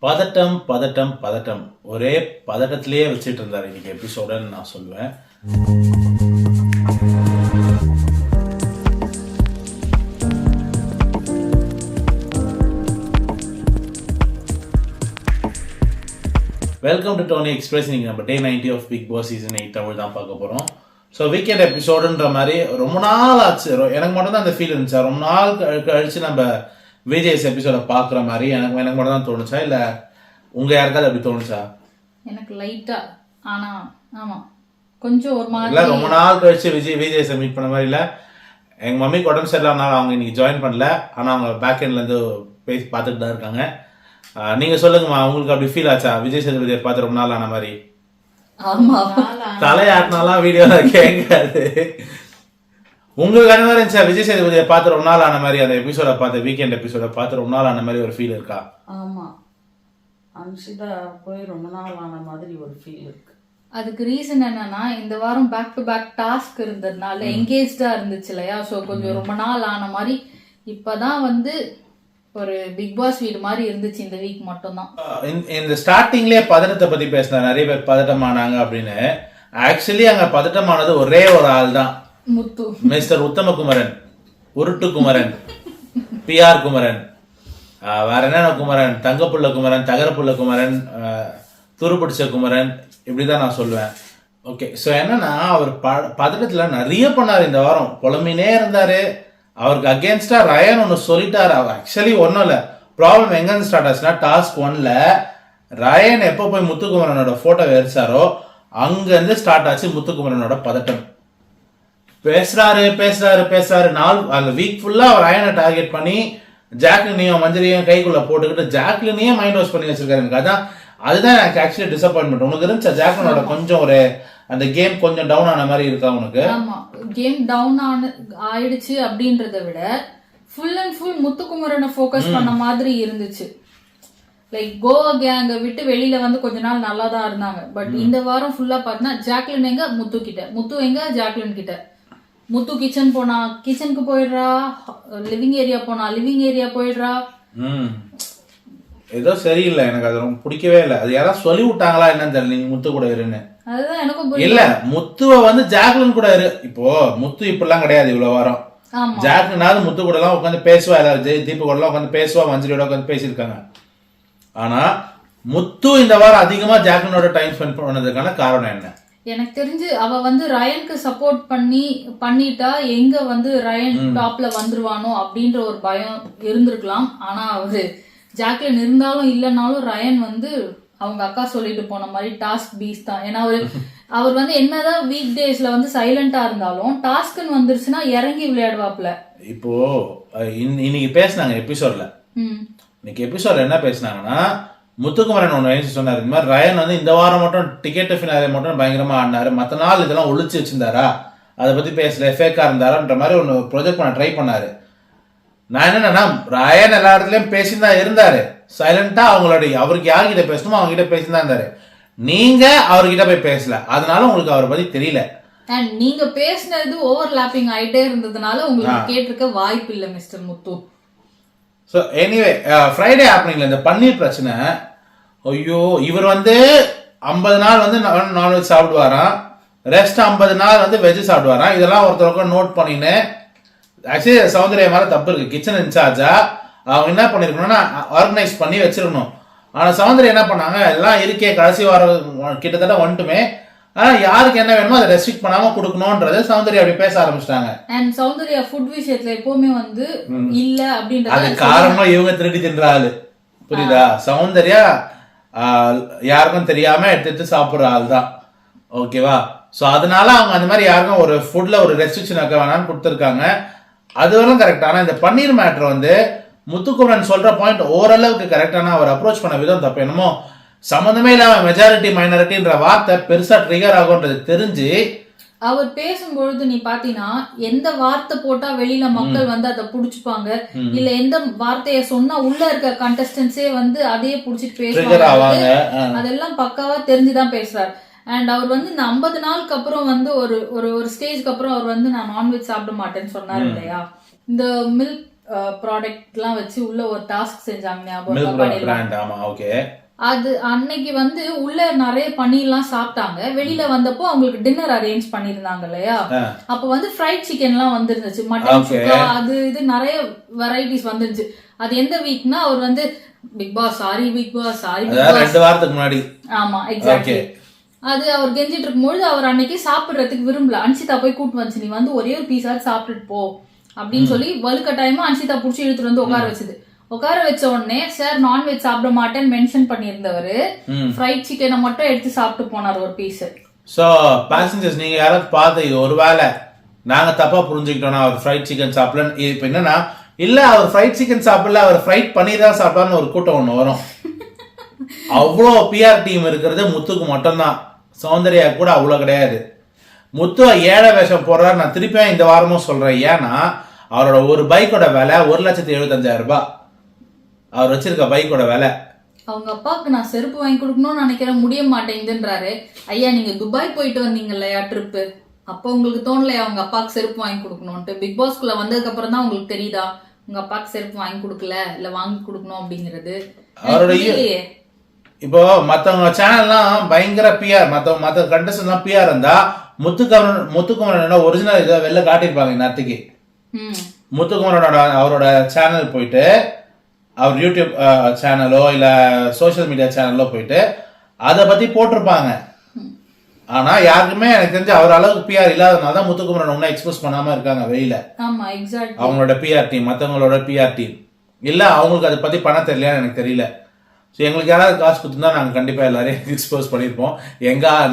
பதட்டம் பதட்டம் பதட்டம் ஒரே பதட்டத்திலேயே வச்சுட்டு இருந்தார் இன்னைக்கு எபிசோடன்னு நான் சொல்லுவேன். Welcome to Tony Express. இன்னைக்கு நம்ம day 90 of Bigg Boss season 8 Tamil தான் பார்க்க போகிறோம். ஸோ வீக்கெண்ட் எபிசோடுன்ற மாதிரி ரொம்ப நாள் ஆச்சு. எனக்கு மட்டும் தான் அந்த ஃபீல் இருந்துச்சா, ரொம்ப நாள் கழிச்சு நம்ம விஜய்ஸ் எபிசோட பார்க்குற மாதிரி எனக்கு மட்டும் தான் தோணுச்சா, இல்லை உங்கள் யாருக்காவது அப்படி தோணுச்சா? எனக்கு லைட்டா, ஆனா ஆமா கொஞ்சம் ஒரு மாதிரி இல்லை ரொம்ப நாள் கழிச்சு விஜய்ஸை மீட் பண்ண மாதிரி இல்லை. எங்கள் மம்மிக்கு உடம்பு சரியில்லாமனால அவங்க இன்னைக்கு ஜாயின் பண்ணல, ஆனால் அவங்க பேக் எண்ட்லேருந்து பேசி பார்த்துட்டு தான் இருக்காங்க. நீங்கள் சொல்லுங்கம்மா, உங்களுக்கு அப்படி ஃபீல் ஆச்சா விஜய் சேதுபதியை பார்த்து ரொம்ப நாள் ஆன மாதிரி? தலையாட்டினாலாம் வீடியோல கேட்காது. உங்களுக்கு அந்த மாதிரி இருந்துச்சா விஜய் சேதுபதியை பார்த்து ரொம்ப நாள் ஆன மாதிரி? அந்த எபிசோட பார்த்து வீக்கெண்ட் எபிசோட பார்த்து ரொம்ப நாள் ஆன மாதிரி ஒரு ஃபீல் இருக்கா? ஆமா, அன்ஷிதா போய் ரொம்ப நாள் ஆன மாதிரி ஒரு ஃபீல் இருக்கு. அதுக்கு ரீசன் என்னன்னா, இந்த வாரம் பேக் டு பேக் டாஸ்க் இருந்ததுனால எங்கேஜ்டா இருந்துச்சு இல்லையா. ஸோ கொஞ்சம் ரொம்ப நாள் ஆன மாதிரி இப்பதான் வந்து ஒரு பிக் பாஸ் வீடு மாதிரி இருந்துச்சு இந்த வீக் மட்டும் தான். இந்த ஸ்டார்டிங்லேயே பதட்டத்தை பத்தி பேசினார், நிறைய பேர் பதட்டமானாங்க அப்படின்னு. ஆக்சுவலி அங்க பதட்டமானது ஒரே ஒரு ஆள் தான், முத்து, மிஸ்டர் உத்தமகுமரன், உருட்டு குமரன், பிஆர் குமரன், வேற என்ன குமரன், தங்கப்புள்ள குமரன், தகரப்புள்ள குமரன், துருப்பிடிச்ச குமரன், இப்படிதான் நான் சொல்லுவேன். ஓகே, ஸோ என்னன்னா அவர் பதட்டத்துல நிறைய பண்ணாரு இந்த வாரம், புலம்பினே இருந்தாரு. அவருக்கு அகேன்ஸ்டா ரயன் ஒன்று சொல்லிட்டாரு. ஆக்சுவலி ஒன்றும் இல்லை, ப்ராப்ளம் எங்கேருந்து ஸ்டார்ட் ஆச்சுன்னா டாஸ்க் 1ல ரயன் எப்போ போய் முத்துக்குமரனோட போட்டோ எரிச்சாரோ அங்கேருந்து ஸ்டார்ட் ஆச்சு முத்துக்குமரனோட பதட்டம். பேசுறாரு பேசுறாரு பேசுறாரு. அந்த வீக் ஃபுல்லா அவர் ரயனை டார்கெட் பண்ணி ஜாக்லினையும் மஞ்சளையும் கைக்குள்ள போட்டுக்கிட்டு ஜாக்லினையும் மைண்ட் வாஷ் பண்ணி வச்சிருக்காரு. எனக்கு அதுதான் எனக்கு ஆக்சுவலி டிசப்பாயின்மெண்ட். உனக்கு இருந்துச்சா ஜாக்லினோட கொஞ்சம் ஒரு அந்த கேம் கொஞ்சம் டவுன் ஆன மாதிரி இருக்கா உனக்கு? ஆமா, கேம் டவுன் ஆயிடுச்சு அப்படின்றத விட ஃபுல் அண்ட் ஃபுல் முத்துக்குமரனை ஃபோக்கஸ் பண்ண மாதிரி இருந்துச்சு. லைக் கோவா கேங்க விட்டு வெளியில வந்து கொஞ்ச நாள் நல்லா தான் இருந்தாங்க. பட் இந்த வாரம் ஃபுல்லா பார்த்தா ஜாக்லின் எங்க முத்து கிட்ட, முத்து எங்க ஜாக்லின் கிட்ட. முத்து கிச்சன் போனா கிச்சனுக்கு போயிடுறா, லிவிங் ஏரியா போனா லிவிங் ஏரியா போயிடுறா. ஏதோ சரியில்லை, எனக்கு அது ரொம்ப பிடிக்கவே இல்லை. அது யாராவது சொல்லி விட்டாங்களா என்னன்னு தெரியல, நீங்க முத்து கூட இருன்னு. அதுதான் எனக்கும் இல்ல, முத்துவ வந்து ஜாக்லின் கூட இரு. இப்போ முத்து இப்படிலாம் கிடையாது. இவ்வளவு வாரம் ஜாக்லினாவது முத்து கூட எல்லாம் உட்காந்து பேசுவா, எல்லாரும் தீபு கூட எல்லாம் உட்காந்து பேசுவா, மஞ்சளியோட உட்காந்து பேசியிருக்காங்க. ஆனா முத்து இந்த வாரம் அதிகமா ஜாக்லினோட டைம் ஸ்பெண்ட் பண்ணதுக்கான காரணம் என்ன? எனக்கு தெரிஞ்சு அவ வந்து ரயனுக்கு சப்போர்ட் பண்ணிட்டா எங்க வந்து ரயன் டாப்ல வந்துருவானோ அப்படின்ற ஒரு பயம் இருந்திருக்கலாம். ஆனா அவரு ஜாக்லின் இருந்தாலும் இல்லைனாலும் ரயன் வந்து அவங்க அக்கா சொல்லிட்டு போன மாதிரி டாஸ்க் பீஸ் தான். ஏன்னா அவர் வந்து என்னதான் வீக் டேஸ்ல வந்து சைலண்டா இருந்தாலும் டாஸ்க்னு வந்துருச்சுன்னா இறங்கி விளையாடுவாப்ல. இப்போ இன்னைக்கு பேசினாங்க எபிசோட்ல, இன்னைக்கு எபிசோட்ல என்ன பேசினாங்கன்னா, முத்துக்குமரன் ஒன்று சொன்னார், இந்த மாதிரி ரயன் வந்து இந்த வாரம் மட்டும் டிக்கெட் ஃபினாலே மட்டும் பயங்கரமா ஆடினாரு, மற்ற நாள் இதெல்லாம் ஒழிச்சு வச்சிருந்தாரா, அதை பத்தி பேசல, ஃபேக்கா இருந்தாரான்ற மாதிரி ஒன்று ப்ரொஜெக்ட் பண்ண ட்ரை பண்ணாரு. நான் என்னன்னா, ரயன் எல்லா இடத்துலயும் பேசிதான் இருந்தாரு, சைலண்டா அவருக்கு யார்கிட்ட பேசணுமோ அவங்க கிட்ட பேசிதான் இருந்தாரு. நீங்க அவர்கிட்ட போய் பேசல, அதனால உங்களுக்கு அவரை பத்தி தெரியல. அண்ட் நீங்க பேசினது ஓவர்லாப்பிங் ஆயிட்டே இருந்ததுனால உங்களுக்கு கேட்டிருக்க வாய்ப்பு இல்லை மிஸ்டர் முத்து. ஸோ எனிவே, ஃப்ரைடே ஹேப்பனிங்ல இந்த பன்னீர் பிரச்சனை, ஐயோ இவர் வந்து 50 நாள் வந்து நான்வெஜ் சாப்பிடுவாராம், ரெஸ்ட் 50 நாள் வந்து வெஜ் சாப்பிடுவாராம். இதெல்லாம் ஒருத்தருக்கு நோட் பண்ணின்னு, ஆக்சுவலி சௌந்தர்யா மேல தப்பு இருக்கு. கிச்சன் இன்சார்ஜா அவங்க என்ன பண்ணிருக்கணும்னா ஆர்கனைஸ் பண்ணி வச்சிருக்கணும். ஆனா சௌந்தர்யா என்ன பண்ணாங்க, எல்லாம் இருக்கே கடைசி வாரம் கிட்டத்தட்ட வந்துட்டுமே, ஆனா யாருக்கு என்ன வேணுமோ அதை ரெஸ்ட்ரிக்ட் பண்ணாம கொடுக்கணும்ன்றது சௌந்தர்யா அப்படி பேச ஆரம்பிச்சிட்டாங்க. அண்ட் சௌந்தர்யா ஃபுட் விஷயத்துல எப்பவுமே வந்து இல்ல அப்படின்றது அது காரணம் இவங்க திருடி தின்ற ஆளு, புரியுதா? சௌந்தர்யா யாருக்கும் தெரியாம எடுத்து சாப்பிடுற ஆள் தான், ஓகேவா? ஸோ அதனால அவங்க அந்த மாதிரி யாருக்கும் ஒரு ஃபுட்ல ஒரு ரெஸ்ட்ரிக்ஷன் வைக்க வேணாம்னு கொடுத்துருக்காங்க. அதுவரையும் கரெக்ட். ஆனா இந்த பன்னீர் மேட்டர் வந்து முத்துக்குமரன் சொல்ற பாயிண்ட் ஓரளவுக்கு கரெக்டான அவர் அப்ரோச் பண்ண விதம் தப்பு. என்னமோ சம்மந்தமே இல்லாம மெஜாரிட்டி மைனாரிட்டின்ற வார்த்தை பெருசா ட்ரிகர் ஆகும்ன்றது தெரிஞ்சு அவர் பேசும்பொழுது நீ பாத்தீங்கன்னா எந்த வார்த்தை போட்டா வெளியில மக்கள் வந்து அதை புடிச்சுப்பாங்க, இல்ல எந்த வார்த்தைய சொன்னா உள்ள இருக்க கண்டஸ்டன்ஸே வந்து அதையே புடிச்சிட்டு பேசுவாங்க, அதெல்லாம் பக்காவா தெரிஞ்சுதான் பேசுறாரு. அண்ட் அவர் வந்து இந்த 50 நாளுக்கு அப்புறம் வந்து ஒரு ஒரு ஸ்டேஜ்க்கு அப்புறம் அவர் வந்து நான் நான்வெஜ் சாப்பிட மாட்டேன்னு சொன்னாரு இல்லையா. இந்த மில்க் ப்ராடக்ட்லாம் வச்சு உள்ள ஒரு டாஸ்க் செஞ்சாங்க ஞாபகம் மில்க் இருக்கா? பன்னீர்லாம். பிராண்ட் ஆமா ஓகே. அது அன்னைக்கு வந்து உள்ள நிறைய பன்னீர்லாம் சாப்பிட்டாங்க. வெளியில வந்தப்போ அவங்களுக்கு டின்னர் அரேஞ்ச் பண்ணிருந்தாங்க இல்லையா, அப்ப வந்து ஃப்ரைட் சிக்கன்லாம் வந்துருந்துச்சு, மட்டன் சுக்கா, அது இது நிறைய வெரைட்டிஸ் வந்துருந்துச்சு. அது எந்த வீக்னா அவர் வந்து Bigg Boss sorry Bigg Boss sorry Bigg Boss 2 வாரத்துக்கு முன்னாடி. ஆமா எக்ஸாக்ட்லி. அது அவர் கெஞ்சிட்டு இருக்கும்போது அவர் அன்னைக்கு சாப்பிடுறதுக்கு விரும்பல. அன்சிதா போய் கூட்டு வந்துச்சு, நீ வந்து ஒரே ஒரு பீஸாவது சாப்பிட்டுட்டு போ அப்படின்னு சொல்லி வலுக்கட்டாயமா அன்சிதா புடிச்சு இழுத்துட்டு வந்து உட்கார வச்சது. உட்கார வச்ச உடனே சார் நான்வெஜ் சாப்பிட மாட்டேன்னு மென்ஷன் பண்ணியிருந்தவரு ஃப்ரைட் சிக்கனை மட்டும் எடுத்து சாப்பிட்டு போனார் ஒரு பீஸ். சோ பேசஞ்சர்ஸ் நீங்க யாராவது பார்த்து இது ஒருவேளை நாங்க தப்பா புரிஞ்சுக்கிட்டோம்னா அவர் ஃப்ரைட் சிக்கன் சாப்பிடலன்னு, இப்ப என்னன்னா இல்ல அவர் ஃப்ரைட் சிக்கன் சாப்பிடல அவர் ஃப்ரைட் பன்னீர் தான் சாப்பிட்டான்னு ஒரு கூட்டம் ஒண்ணு வரும். அவ்வளோ பிஆர் டீம் இருக்கிறது முத்துக்கு மட்டும்தான், சௌந்தர்யா கூட அவ்வளவு கிடையாது. முத்து ஏழை வேஷம் போடுறாரு. நான் திருப்பியும் இந்த வாரமும் சொல்றேன், ஏன்னா அவரோட ஒரு பைக்கோட விலை 1,75,000 ரூபாய். அவர் வச்சிருக்க பைக்கோட விலை. அவங்க அப்பாவுக்கு நான் செருப்பு வாங்கி கொடுக்கணும்னு நினைக்கிறேன், முடிய மாட்டேங்குதுன்றாரு. ஐயா நீங்க துபாய் போயிட்டு வந்தீங்க இல்லையா ட்ரிப்பு, அப்போ உங்களுக்கு தோணலையா அவங்க அப்பாவுக்கு செருப்பு வாங்கி கொடுக்கணும்ட்டு? பிக் பாஸ்குள்ள வந்ததுக்கு அப்புறம் தான் உங்களுக்கு தெரியுதா உங்க அப்பாவுக்கு செருப்பு வாங்கி கொடுக்கல இல்ல வாங்கி கொடுக்கணும் அப்படிங்கிறது? அவருடைய இப்போ மத்தவங்க சேனல்லாம் பயங்கர பிஆர், மத்த கண்டஸ்ட் எல்லாம் பிஆர் இருந்தா முத்துக்குமரன் ஒரிஜினல் இதை வெளில காட்டியிருப்பாங்க. இந்நேரத்துக்கு முத்துக்குமரனோட அவரோட சேனல் போயிட்டு, அவர் யூடியூப் சேனலோ இல்ல சோசியல் மீடியா சேனலோ போயிட்டு அதை பத்தி போட்டிருப்பாங்க. ஆனா யாருக்குமே எனக்கு தெரிஞ்சு அவர் அளவுக்கு பிஆர் இல்லாதனால தான் முத்துக்குமரன் ஒன்னும் எக்ஸ்பிரஸ் பண்ணாம இருக்காங்க வெளியில. அவங்களோட பிஆர் டீம், மத்தவங்களோட பிஆர் டீம் இல்ல அவங்களுக்கு அதை பத்தி பண்ண தெரியலையான்னு எனக்கு தெரியல. ஸோ எங்களுக்கு யாராவது காசு கொடுத்துருந்தா நாங்கள் கண்டிப்பாக எல்லாரையும் எக்ஸ்போஸ் பண்ணியிருப்போம்.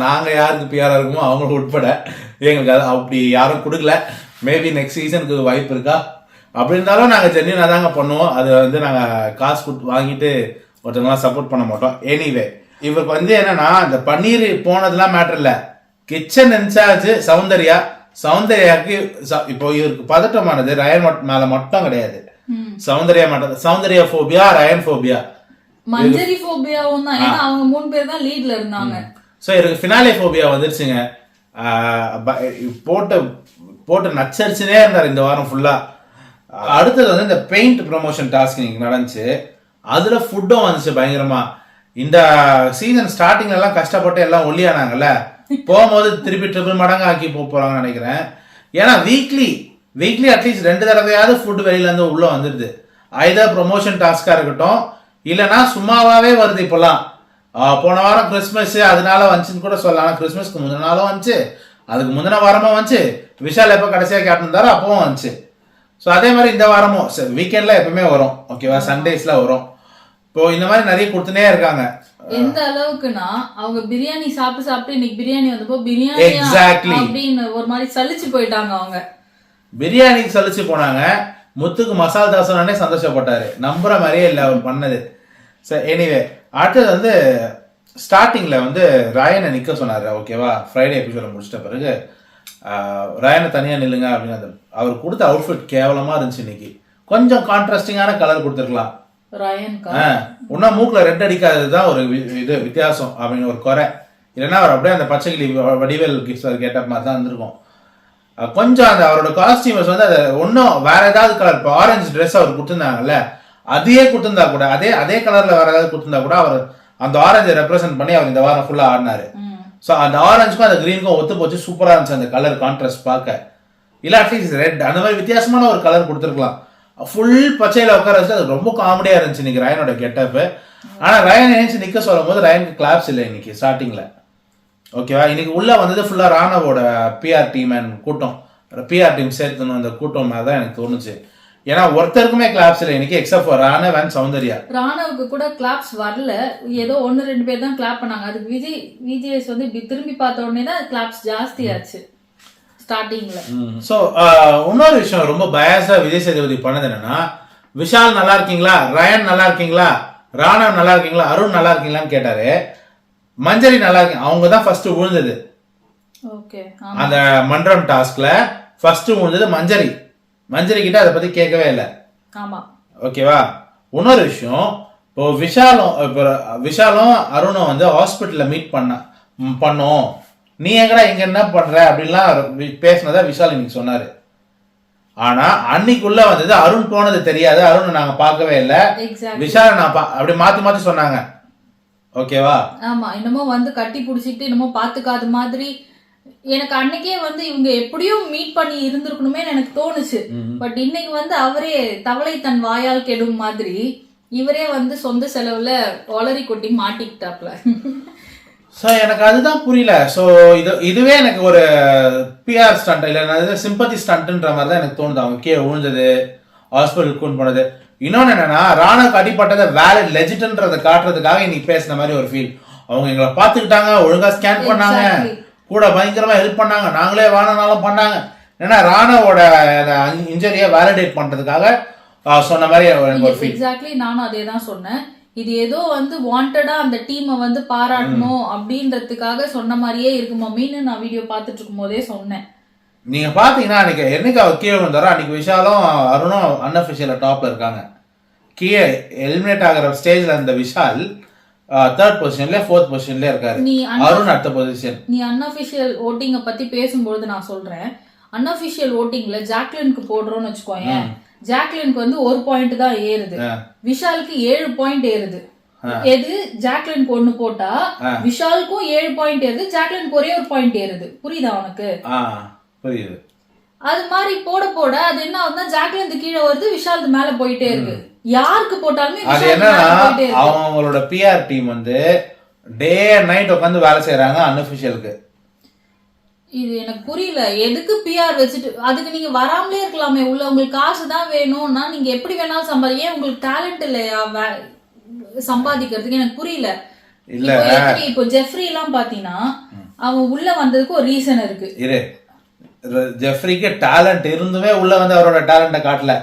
நாங்கள் யாருக்கு பிஆராக இருக்குமோ அவங்களுக்கு உட்பட. எங்களுக்கு அது அப்படி யாரும் கொடுக்கல. மேபி நெக்ஸ்ட் சீசனுக்கு வாய்ப்பு இருக்கா? அப்படி இருந்தாலும் நாங்கள் ஜென்யூனாக தாங்க பண்ணுவோம். அது வந்து நாங்கள் காசு கொடுத்து வாங்கிட்டு ஒருத்தவங்களாம் சப்போர்ட் பண்ண மாட்டோம். எனிவே இவருக்கு வந்து என்னன்னா இந்த பன்னீர் போனதெல்லாம் மேட்டர் இல்லை, கிச்சன் இன்சார்ஜ் சௌந்தர்யாவுக்கு இப்போ இவருக்கு பதட்டமானது ரயன் மேல மட்டும் கிடையாது, சௌந்தர்யா ஃபோபியா, ரயன் ஃபோபியா, மஞ்சரி ஃபோபியாவும் தான். ஏன்னா அவங்க 3 பேர் தான் லீட்ல இருந்தாங்க. சோ இவருக்கு ஃபினாலே ஃபோபியா வந்துருச்சுங்க. போட்டு நச்சரிச்சுனே இருந்தார் இந்த வாரம் ஃபுல்லா. அடுத்தது வந்து இந்த பெயிண்ட் ப்ரமோஷன் டாஸ்க் இன்னைக்கு நடந்துச்சு. அதுல ஃபுட்டும் வந்துச்சு பயங்கரமா. இந்த சீசன் ஸ்டார்டிங்ல எல்லாம் கஷ்டப்பட்டு எல்லாம் ஒல்லியானாங்கல்ல, போகும்போது திருப்பி ட்ரிபிள் மடங்கு ஆக்கி போறாங்கன்னு நினைக்கிறேன். ஏன்னா வீக்லி அட்லீஸ்ட் 2 தடவையாவது ஃபுட் வெளியில இருந்து உள்ள வந்துருது. ஐதர் ப்ரொமோஷன் டாஸ்கா இருக்கட்டும் இல்லைன்னா சும்மாவே வருது. இப்பெல்லாம் போன வாரம் கிறிஸ்மஸ் அதனால வந்துச்சுன்னு கூட சொல்லலாம். கிறிஸ்மஸ்க்கு முந்தின நாளும் வந்துச்சு, அதுக்கு முந்தின வாரமும் வந்துச்சு, விஷால் எப்போ கடைசியாக கேட்டிருந்தாரோ அப்பவும் வந்துச்சு. ஸோ அதே மாதிரி இந்த வாரமும் வீக்கெண்ட்ல எப்பவுமே வரும், ஓகேவா, சண்டேஸ்ல வரும். இப்போ இந்த மாதிரி நிறைய கொடுத்துனே இருக்காங்க. எந்த அளவுக்குன்னா அவங்க பிரியாணி சாப்பிட்டு இன்னைக்கு பிரியாணி வந்தப்போ பிரியாணி அப்படின்னு ஒரு மாதிரி சலிச்சு போயிட்டாங்க. அவங்க பிரியாணிக்கு சலிச்சு போனாங்க. முத்துக்கு மசாலா தோசை சந்தோஷப்பட்டாரு, நம்புற மாதிரியே இல்லை அவர் பண்ணது. சரி எனிவே அடுத்தது வந்து ஸ்டார்டிங்ல வந்து ராயனை நிக்க சொன்னாரு, ஓகேவா. ஃப்ரைடே எபிசோட முடிச்சிட்ட பிறகு ராயனை தனியா நில்லுங்க அப்படின்னு. அவர் கொடுத்த அவுட்ஃபிட் கேவலமா இருந்துச்சு. இன்னைக்கு கொஞ்சம் கான்ட்ராஸ்டிங்கான கலர் கொடுத்துருக்கலாம். இன்னும் மூக்குல ரெட் அடிக்காததுதான் ஒரு இது வித்தியாசம் அப்படின்னு ஒரு குறை. இல்லைன்னா அவர் அப்படியே அந்த பச்சைக்கிளி வடிவேல் கேட்ட மாதிரி தான் இருந்திருக்கும். கொஞ்சம் அந்த அவரோட காஸ்டியூமர்ஸ் வந்து அதை ஒன்னும் வேற ஏதாவது கலர், இப்போ ஆரஞ்சு ட்ரெஸ் அவர் கொடுத்துருந்தாங்கல்ல, அதையே கொடுத்துருந்தா கூட அதே கலர்ல வேற ஏதாவது கொடுத்துருந்தா கூட அவர் அந்த ஆரஞ்சை ரெப்ரசென்ட் பண்ணி அவர் இந்த வாரம் ஃபுல்லா ஆடினாரு. ஸோ அந்த ஆரஞ்சுக்கும் அந்த கிரீனுக்கும் ஒத்து போச்சு, சூப்பரா இருந்துச்சு அந்த கலர் கான்ட்ராஸ்ட் பார்க்க. இல்ல அட்லீஸ்ட் ரெட் அந்த மாதிரி வித்தியாசமான ஒரு கலர் கொடுத்துருக்கலாம். ஃபுல் பச்சையில உட்கார வச்சு அது ரொம்ப காமெடியா இருந்துச்சு இன்னைக்கு ரயனோட கெட்டப். ஆனா ரயன் நினைச்சு நிக்க சொல்லும் போது ரயனுக்கு கிளாப்ஸ் இல்லை இன்னைக்கு ஸ்டார்டிங்ல, ஓகேவா. இன்னைக்கு உள்ள வந்தது ஃபுல்லா ராணவோட பிஆர் டீம் அண்ட் கூட்டம், பிஆர் டீம் சேர்த்துணும் அந்த கூட்டம் மாதிரிதான் எனக்கு தோணுச்சு. ஏன்னா ஒருத்தருக்குமே கிளாப்ஸ் இல்லை இன்னைக்கு except for Ranav and Soundarya. ராணவுக்கு கூட கிளாப்ஸ் வரல, ஏதோ 1-2 பேர் தான் கிளாப் பண்ணாங்க. அதுக்கு விஜய் வந்து இப்படி திரும்பி பார்த்த உடனே தான் கிளாப்ஸ் ஜாஸ்தி ஆச்சு ஸ்டார்டிங்ல. சோ இன்னொரு விஷயம் ரொம்ப பயாஸா விஜய் சேதுபதி பண்ணது என்னன்னா, விஷால் நல்லா இருக்கீங்களா, ரயன் நல்லா இருக்கீங்களா, ராணவ் நல்லா இருக்கீங்களா, அருண் நல்லா இருக்கீங்களான்னு கேட்டாரு. மஞ்சரி நல்லா இருக்கீங்க, அவங்க தான் ஃபர்ஸ்ட் விழுந்தது. அந்த மன்றம் டாஸ்க்ல ஃபர்ஸ்ட் விழுந்தது மஞ்சரி கிட்ட அதை பத்தி கேட்கவே இல்லை, ஓகேவா. இன்னொரு விஷயம், இப்போ விஷாலும் அருணும் வந்து ஹாஸ்பிட்டல்ல மீட் பண்ணோம், நீ எங்கடா இங்க என்ன பண்ற அப்படின்லாம் பேசினதா விஷால் இன்னைக்கு சொன்னாரு. ஆனா அன்னைக்குள்ள வந்தது அருண் போனது தெரியாது, அருண் நாங்க பார்க்கவே இல்லை, எக்ஸாக்ட் விஷால் நான் அப்படி மாத்தி மாத்தி சொன்னாங்க. ஓகேவா? ஆமா, என்னமோ வந்து கட்டி புடிச்சிட்டு என்னமோ பாத்துக்காத மாதிரி. எனக்கு அன்னைக்கே வந்து இவங்க எப்படியும் மீட் பண்ணி இருந்திருக்கணுமே எனக்கு தோணுச்சு. பட் இன்னைக்கு வந்து அவரே தவளை தன் வாயால் கெடும் மாதிரி இவரே வந்து சொந்த செலவுல ஒளரி கொட்டி மாட்டிக்கிட்டாப்ல. ஸோ எனக்கு அதுதான் புரியல. ஸோ இதுவே எனக்கு ஒரு பிஆர் ஸ்டண்ட் இல்லை, சிம்பத்தி ஸ்டண்ட்ன்ற மாதிரி தான் எனக்கு தோணுது. அவங்க கீழே விழுந்தது, ஹாஸ்பிட்டலுக்கு கூண்டு போனது. இன்னொன்னு என்னன்னா, ராணாக்கு அடிப்பட்டதை வேலிட் லெஜிட்ன்றதை காட்டுறதுக்காக இன்னைக்கு பேசின மாதிரி ஒரு ஃபீல். அவங்க எங்களை பார்த்துக்கிட்டாங்க, ஒழுங்கா ஸ்கேன் பண்ணாங்க, கூட பயங்கரமா ஹெல்ப் பண்ணாங்க, நாங்களே வாங்கினாலும் பண்ணாங்க. ஏன்னா ராணாவோட இன்ஜரியை வேலிடேட் பண்றதுக்காக சொன்ன மாதிரி எனக்கு ஒரு ஃபீல். எக்ஸாக்ட்லி, நானும் அதே தான் சொன்னேன். இது ஏதோ வந்து வாண்டடா அந்த டீமை வந்து பாராட்டணும் அப்படின்றதுக்காக சொன்ன மாதிரியே இருக்கு மம்மின்னு நான் வீடியோ பார்த்துட்டு இருக்கும் போதே சொன்னேன். நீங்க பாத்தீங்கன்னா அன்னைக்கு என்னைக்கு அவர் கீழே வந்தாரோ அன்னைக்கு விஷாலும் அருணும் அன்அஃபிஷியல் டாப்ல இருக்காங்க. கீழே எலிமினேட் ஆகிற ஸ்டேஜ்ல இருந்த விஷால் 3rd பொசிஷன்ல 4th பொசிஷன்ல இருக்காரு, அருண் அடுத்த பொசிஷன். நீ அன்அஃபிஷியல் ஓட்டிங்க பத்தி பேசும்போது நான் சொல்றேன், அன்அஃபிஷியல் ஓட்டிங்ல ஜாக்லினுக்கு போடுறோம்னு வச்சுக்கோங்க, ஜாக்லினுக்கு வந்து 1 பாயிண்ட் தான் ஏறுது, விஷாலுக்கு 7 பாயிண்ட் ஏறுது. எது ஜாக்லினுக்கு 1 போட்டா விஷாலுக்கும் 7 பாயிண்ட் ஏறுது, ஜாக்லினுக்கு ஒரே 1 பாயிண்ட் ஏறுது. புரியுதா உனக்கு? புரியுது. அது மாதிரி போட போட அது என்ன ஆகுதுன்னா ஜாக்லின் கீழே வருது, விஷாலுக்கு மேல போயிட்டே இருக்கு. யாருக்கு போட்டாலுமே அது என்னன்னா அவங்களோட பிஆர் டீம் வந்து டே அண்ட் நைட் உட்காந்து வேலை செய்யறாங்க அன்அஃபிஷியலுக்கு. இது எனக்கு புரியல, எதுக்கு பிஆர் வச்சுட்டு? அதுக்கு நீங்க வராமலே இருக்கலாமே உள்ள. உங்களுக்கு காசு தான் வேணும்னா நீங்க எப்படி வேணாலும் சம்பாதிக்க, உங்களுக்கு டேலண்ட் இல்லையா சம்பாதிக்கிறதுக்கு? எனக்கு புரியல. இல்ல இப்போ ஜெஃப்ரி எல்லாம் பாத்தீங்கன்னா அவன் உள்ள வந்ததுக்கு ஒரு ரீசன் இருக்கு. இரு, ஜெஃப்ரிக்கு டேலண்ட் இருந்துமே உள்ள வந்து அவரோட டேலண்ட காட்டல.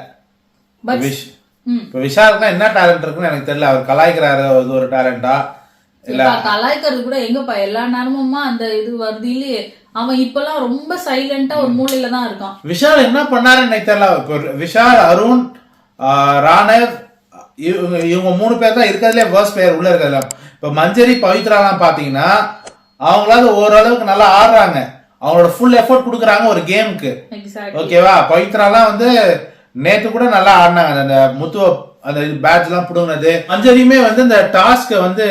இப்ப விஷாலுக்கு என்ன டேலண்ட் இருக்குன்னு எனக்கு தெரியல. அவர் கலாய்க்கிறாரு, அது ஒரு டேலண்டா இல்ல? கலாய்க்கிறது கூட எங்கப்பா எல்லா நேரமுமா அந்த இது வருது இல்லையே. அவன் இப்பெல்லாம் ரொம்ப சைலண்டா ஒரு மூலையில தான் இருக்கான். விஷால் என்ன பண்ணாருன்னு எனக்கு தெரியல. விஷால், அருண், ராணவ் இவங்க 3 பேர் தான் இருக்கிறதுலே வேர்ஸ்ட் பிளேயர் உள்ள இருக்கிறதுல. இப்ப மஞ்சரி, பவித்ராலாம் பாத்தீங்கன்னா அவங்களால ஓரளவுக்கு நல்லா ஆடுறாங்க, அவங்களோட ஃபுல் எஃபோர்ட் கொடுக்குறாங்க ஒரு கேமுக்கு. ஓகேவா? பவித்ராலாம் வந்து நேத்து கூட நல்லா ஆடினாங்க, அந்த முத்துவ அந்த பேட்ச் எல்லாம் புடுங்கினது. மஞ்சரியுமே வந்து இந்த டாஸ்க் வந்து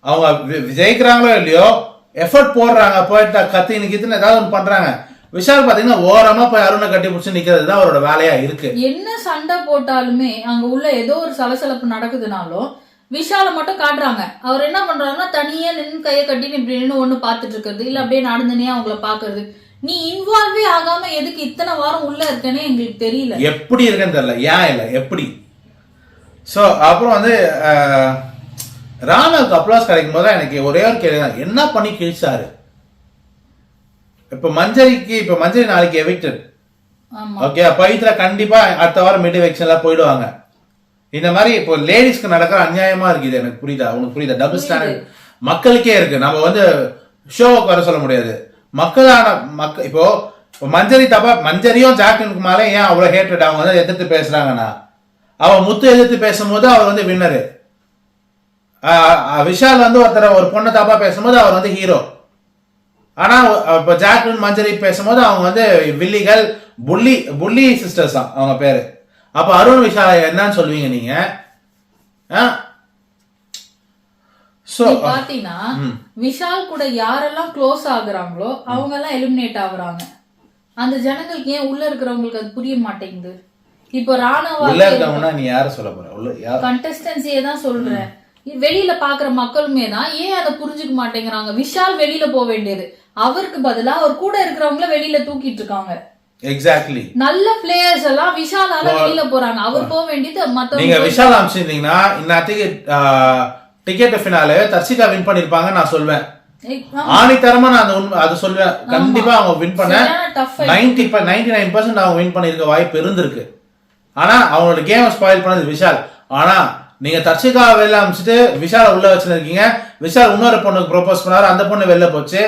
அவங்க ஜெயிக்கிறாங்களோ இல்லையோ எஃபர்ட் போடுறாங்க, போயிட்டு கத்தின்னு கித்துன்னு ஏதாவது ஒன்று பண்றாங்க. விஷால் பாத்தீங்கன்னா ஓரமா போய் அருணை கட்டி பிடிச்சி நிக்கிறது தான் அவரோட வேலையா இருக்கு. என்ன சண்டை போட்டாலுமே அங்க உள்ள ஏதோ ஒரு சலசலப்பு நடக்குதுனாலும் விஷால மட்டும் காட்டுறாங்க. அவர் என்ன பண்றாருன்னா தனியா நின்று கையை கட்டின்னு இப்படி நின்று ஒண்ணு பாத்துட்டு இருக்கிறது, இல்ல அப்படியே நடந்தனையா அவங்கள பாக்குறது. நீ இன்வால்வே ஆகாம எதுக்கு இத்தனை வாரம் உள்ள இருக்கனே எங்களுக்கு தெரியல. எப்படி இருக்குன்னு தெரியல, ஏன் இல்ல எப்படி. சோ அப்புறம் வந்து ராணாவுக்கு அப்ளாஸ் கிடைக்கும் போது எனக்கு ஒரே ஒரு கேள்வி தான், என்ன பண்ணி கிழிச்சாரு? இப்ப மஞ்சரி நாளைக்கு எவிக்டட். ஓகே, பவித்ரா கண்டிப்பா அடுத்த வாரம் மிட் எவிக்ஷன்ல போயிடுவாங்க. இந்த மாதிரி இப்போ லேடிஸ்க்கு நடக்கிற அநியாயமா இருக்குது. எனக்கு புரியுதா? உனக்கு புரியுதா? டபுள் ஸ்டாண்டர்ட் மக்களுக்கே இருக்கு. நம்ம வந்து ஷோவுக்கு வர சொல்ல முடியாது. இப்போ மஞ்சரியும் ஜாக்லினுக்கு மேலே ஏன் அவ்வளவு ஹேட்ரட்? அவங்க வந்து எதிர்த்து பேசுறாங்கன்னா, அவ முத்து எதிர்த்து பேசும்போது அவர் வந்து வின்னரு. விஷால் வந்து ஒரு பொண்ணை தப்பா பேசும்போது அவர் வந்து ஹீரோ. ஆனா இப்ப ஜாக்லின் மஞ்சரி பேசும்போது அவங்க வந்து வில்லிகள், புள்ளி சிஸ்டர்ஸ் தான் அவங்க பேரு. அப்ப அருண் விஷால் என்னன்னு சொல்லுவீங்க நீங்க? பாத்தீங்கன்னா விஷால் கூட யாரெல்லாம் க்ளோஸ் ஆகுறாங்களோ அவங்க எல்லாம் எலிமினேட் ஆகுறாங்க. அந்த ஜனங்களுக்கு ஏன் உள்ள இருக்கிறவங்களுக்கு அது புரிய மாட்டேங்குது. இப்போ ராணவா நீ யார சொல்ல போற? கண்டஸ்டன்சியே தான் சொல்றேன். வெளியில பாக்குற மக்களுமே தான் ஏன் அதை புரிஞ்சுக்க மாட்டேங்கிறாங்க. விஷால் வெளியில போக வேண்டியது, அவருக்கு பதிலா அவர் கூட இருக்கிறவங்கள வெளியில தூக்கிட்டு இருக்காங்க. எக்ஸாக்ட்லி. நல்ல பிளேயர்ஸ் எல்லாம் விஷாலால வெளியில போறாங்க, அவர் போக வேண்டியது மத்தவங்க. நீங்க விஷால் அமிச்சிருந்தீங்கன்னா இன்னத்துக்கு டிக்கெட் ஃபினாலே தர்ஷிகா வின் பண்ணிருப்பாங்க நான் சொல்வேன். ஆணித்தரமா நான் அது சொல்வேன். கண்டிப்பா அவங்க வின் பண்ண 99% அவங்க வின் பண்ணிருக்க வாய்ப்பு இருந்திருக்கு. ஆனா அவங்களோட கேம் ஸ்பாயில் பண்ணது விஷால். ஆனா நீங்க தர்ஷிகா வெளில அமிச்சிட்டு விஷால உள்ள வச்சிருக்கீங்க. விஷால் இன்னொரு பொண்ணுக்கு ப்ரோபோஸ் பண்ணாரு, அந்த பொண்ணு வெளில போச்சு.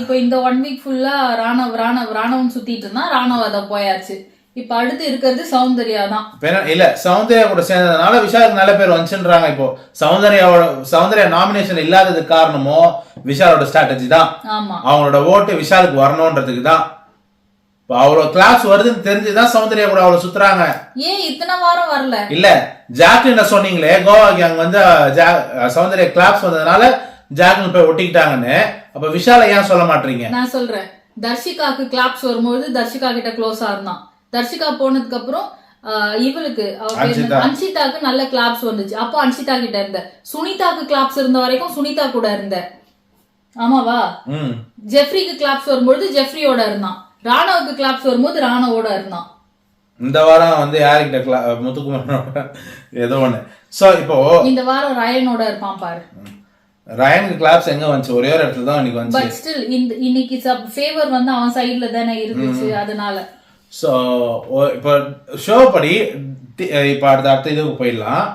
இப்போ இந்த 1 வீக் ஃபுல்லா ராணவன் சுத்திட்டு இருந்தா, ராணவ அதை போயாச்சு. இப்ப அடுத்து இருக்கிறது சௌந்தர்யா தான். இல்ல, சௌந்தர்யா கூட சேர்ந்ததுனால விஷாலுக்கு நல்ல பேர் வந்துச்சுன்றாங்க. இப்போ சௌந்தர்யா நாமினேஷன் இல்லாததுக்கு காரணமோ விஷாலோட ஸ்ட்ராட்டஜி தான். அவங்களோட ஓட்டு விஷாலுக்கு வரணும்ன்றதுக்கு தான். இப்போ அவ்வளவு கிளாஸ் வருதுன்னு தெரிஞ்சுதான் சௌந்தர்யா கூட அவ்வளவு சுத்துறாங்க. ஏன் இத்தனை வாரம் வரல? இல்ல ஜாக்லின் சொன்னீங்களே கோவா கேங் வந்து சௌந்தர்யா கிளாப்ஸ் வந்ததுனால ஜாக்லின் போய் ஒட்டிக்கிட்டாங்கன்னு, அப்ப விஷால ஏன் சொல்ல மாட்டீங்க? நான் சொல்றேன், தர்ஷிகாக்கு கிளாப்ஸ் வரும்போது தர்ஷிகா கிட்ட க்ளோஸா இருந்தான். தர்ஷிகா போனதுக்கு அப்புறம் இவளுக்கு அன்ஷிதாக்கு நல்ல கிளாப்ஸ் வந்துச்சு. அப்போ அன்ஷிதா கிட்ட இருந்த. சுனிதாக்கு கிளாப்ஸ் இருந்த வரைக்கும் சுனிதா கூட இருந்த. ஆமாவா? ஜெஃப்ரிக்கு கிளாப்ஸ் வரும்போது ஜெஃப்ரியோட இருந்தான். ராணாவுக்கு கிளாப்ஸ் வரும்போது ராணாவோட இருந்தான். இந்த வாரம் வந்து யாருக்கிட்ட முத்துக்குமாரோட ஏதோ ஒண்ணு. சோ இப்போ இந்த வாரம் ரயனோட இருப்பான் பாரு. ரயனுக்கு கிளாப்ஸ் எங்க வந்துச்சு? ஒரே ஒரு இடத்துல தான் இன்னைக்கு வந்துச்சு. பட் ஸ்டில் இன்னைக்கு ஃபேவர் வந்து அவன் சைடுல தானே இருந்துச்சு. அதனால சோ இப்போ ஷோ படி இப்ப அடுத்த இதுக்கு போயிடலாம்.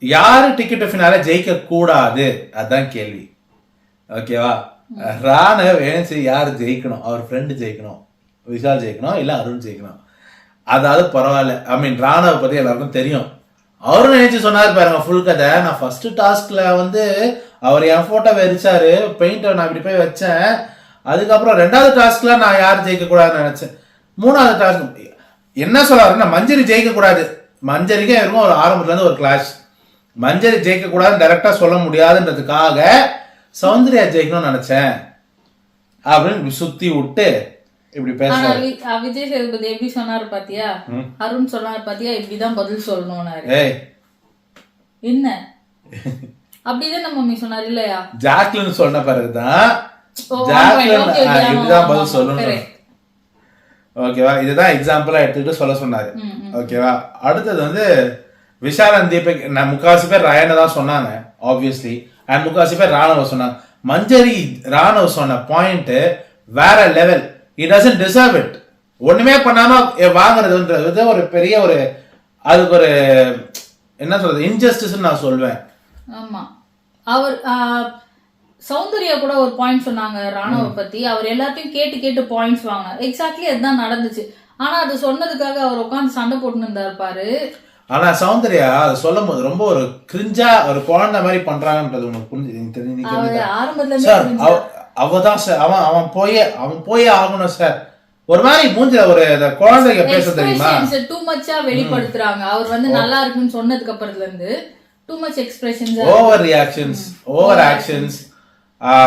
யாரு டிக்கெட் ஃபினால ஜெயிக்க கூடாது அதான் கேள்வி. ஓகேவா? ராணவ் ஏன்சி யாரு ஜெயிக்கணும்? அவர் ஃப்ரெண்டு ஜெயிக்கணும், விஷால் ஜெயிக்கணும், இல்ல அருண் ஜெயிக்கணும். அதாவது பரவாயில்ல, ஐ மீன் ராணவ பத்தி எல்லாருக்கும் தெரியும். அவரும் நினைச்சு சொன்னாரு பாருங்க ஃபுல் கதை. நான் ஃபர்ஸ்ட் டாஸ்க்ல வந்து அவர் என் போட்டோ வெறிச்சாரு, பெயிண்ட் நான் இப்படி போய் வச்சேன். அதுக்கப்புறம் 2வது டாஸ்க்ல நான் யார் ஜெயிக்க கூடாதுன்னு நினைச்சேன். 3வது டாஸ்க் என்ன சொல்றாருன்னா மஞ்சரி ஜெயிக்க கூடாது. மஞ்சரிக்கே இருக்கும் ஒரு ஆரம்பத்துல இருந்து ஒரு கிளாஷ். மஞ்சரி ஜெயிக்க கூடாதுன்னு டைரக்டா சொல்ல முடியாதுன்றதுக்காக சௌந்தர்யா ஜெயிக்கணும்னு நினைச்சேன் அப்படின்னு சுத்தி விட்டு இப்படி பேசுறாரு. விஜய் சேதுபதி எப்படி சொன்னாரு பாத்தியா? அருண் சொன்னாரு பாத்தியா? இப்படிதான் பதில் சொல்லணும்னாரு. என்ன அப்படிதான் நம்ம மம்மி சொன்னாரு இல்லையா? ஜாக்லின் சொன்ன பிறகுதான் ஜாக்லின் இப்படிதான் பதில் சொல்லணும். ஓகேவா? இதுதான் எக்ஸாம்பிளா எடுத்துக்கிட்டு சொல்ல சொன்னாரு. ஓகேவா? அடுத்தது வந்து விஷால் தீபக் முக்காசி பேர் ரயனை தான் சொன்னாங்க ஆப்வியஸ்லி, அண்ட் முக்காசி பேர் ராணவ சொன்னாங்க. மஞ்சரி ராணவ சொன்ன பாயிண்ட் வேற level. He doesn't deserve it. ஒண்ணுமே பண்ணாம வாங்குறதுன்றது ஒரு பெரிய ஒரு அதுக்கு ஒரு என்ன சொல்றது இன்ஜஸ்டிஸ் நான் சொல்வேன். ஆமா, அவர் சௌந்தர்யா கூட ஒரு பாயிண்ட் சொன்னாங்க ராணவ பத்தி. அவர் எல்லாத்தையும் கேட்டு கேட்டு பாயிண்ட்ஸ் வாங்கினார். எக்ஸாக்ட்லி அதுதான் நடந்துச்சு. ஆனா அது சொன்னதுக்காக அவர் உட்காந்து சண்டை போட்டுன்னு இருந்தாரு பாரு. ஆனா சௌந்தர்யா அது சொல்லும் போது ரொம்ப ஒரு கிரிஞ்சா ஒரு குழந்தை மாதிரி பண்றாங்கன்றது உனக்கு புரிஞ்சு ஆரம்பத்துல அவதான் சார் அவன் போயே ஆகணும் சார். ஒரு மாதிரி மூஞ்சில ஒரு குழந்தைங்க பேச தெரியுமா? டூ மச்சா வெளிப்படுத்துறாங்க. அவர் வந்து நல்லா இருக்குன்னு சொன்னதுக்கு அப்புறத்துல இருந்து too much expressions, over reactions, over actions.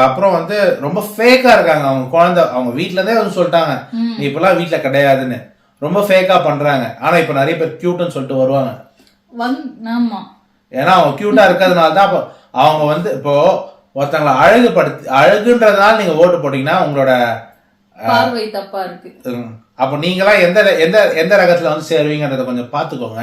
அப்புறம் வந்து ரொம்ப ஃபேக்கா இருக்காங்க. அவங்க குழந்தை அவங்க வீட்ல இருந்தே வந்து சொல்லிட்டாங்க நீ இப்பெல்லாம் வீட்டுல கிடையாதுன்னு. ரொம்ப ஃபேக்கா பண்றாங்க. ஆனா இப்ப நிறைய பேர் கியூட்னு சொல்லிட்டு வருவாங்க. ஏன்னா அவங்க கியூட்டா இருக்கிறதுனால தான் அவங்க வந்து இப்போ ஒருத்தங்களை அழகுன்றதுனால நீங்க ஓட்டு போட்டீங்கன்னா உங்களோட பார்வை தப்பா இருக்கு. அப்ப நீங்களாம் எந்த எந்த எந்த ரகத்துல வந்து சேருவீங்கன்றத கொஞ்சம் பாத்துக்கோங்க.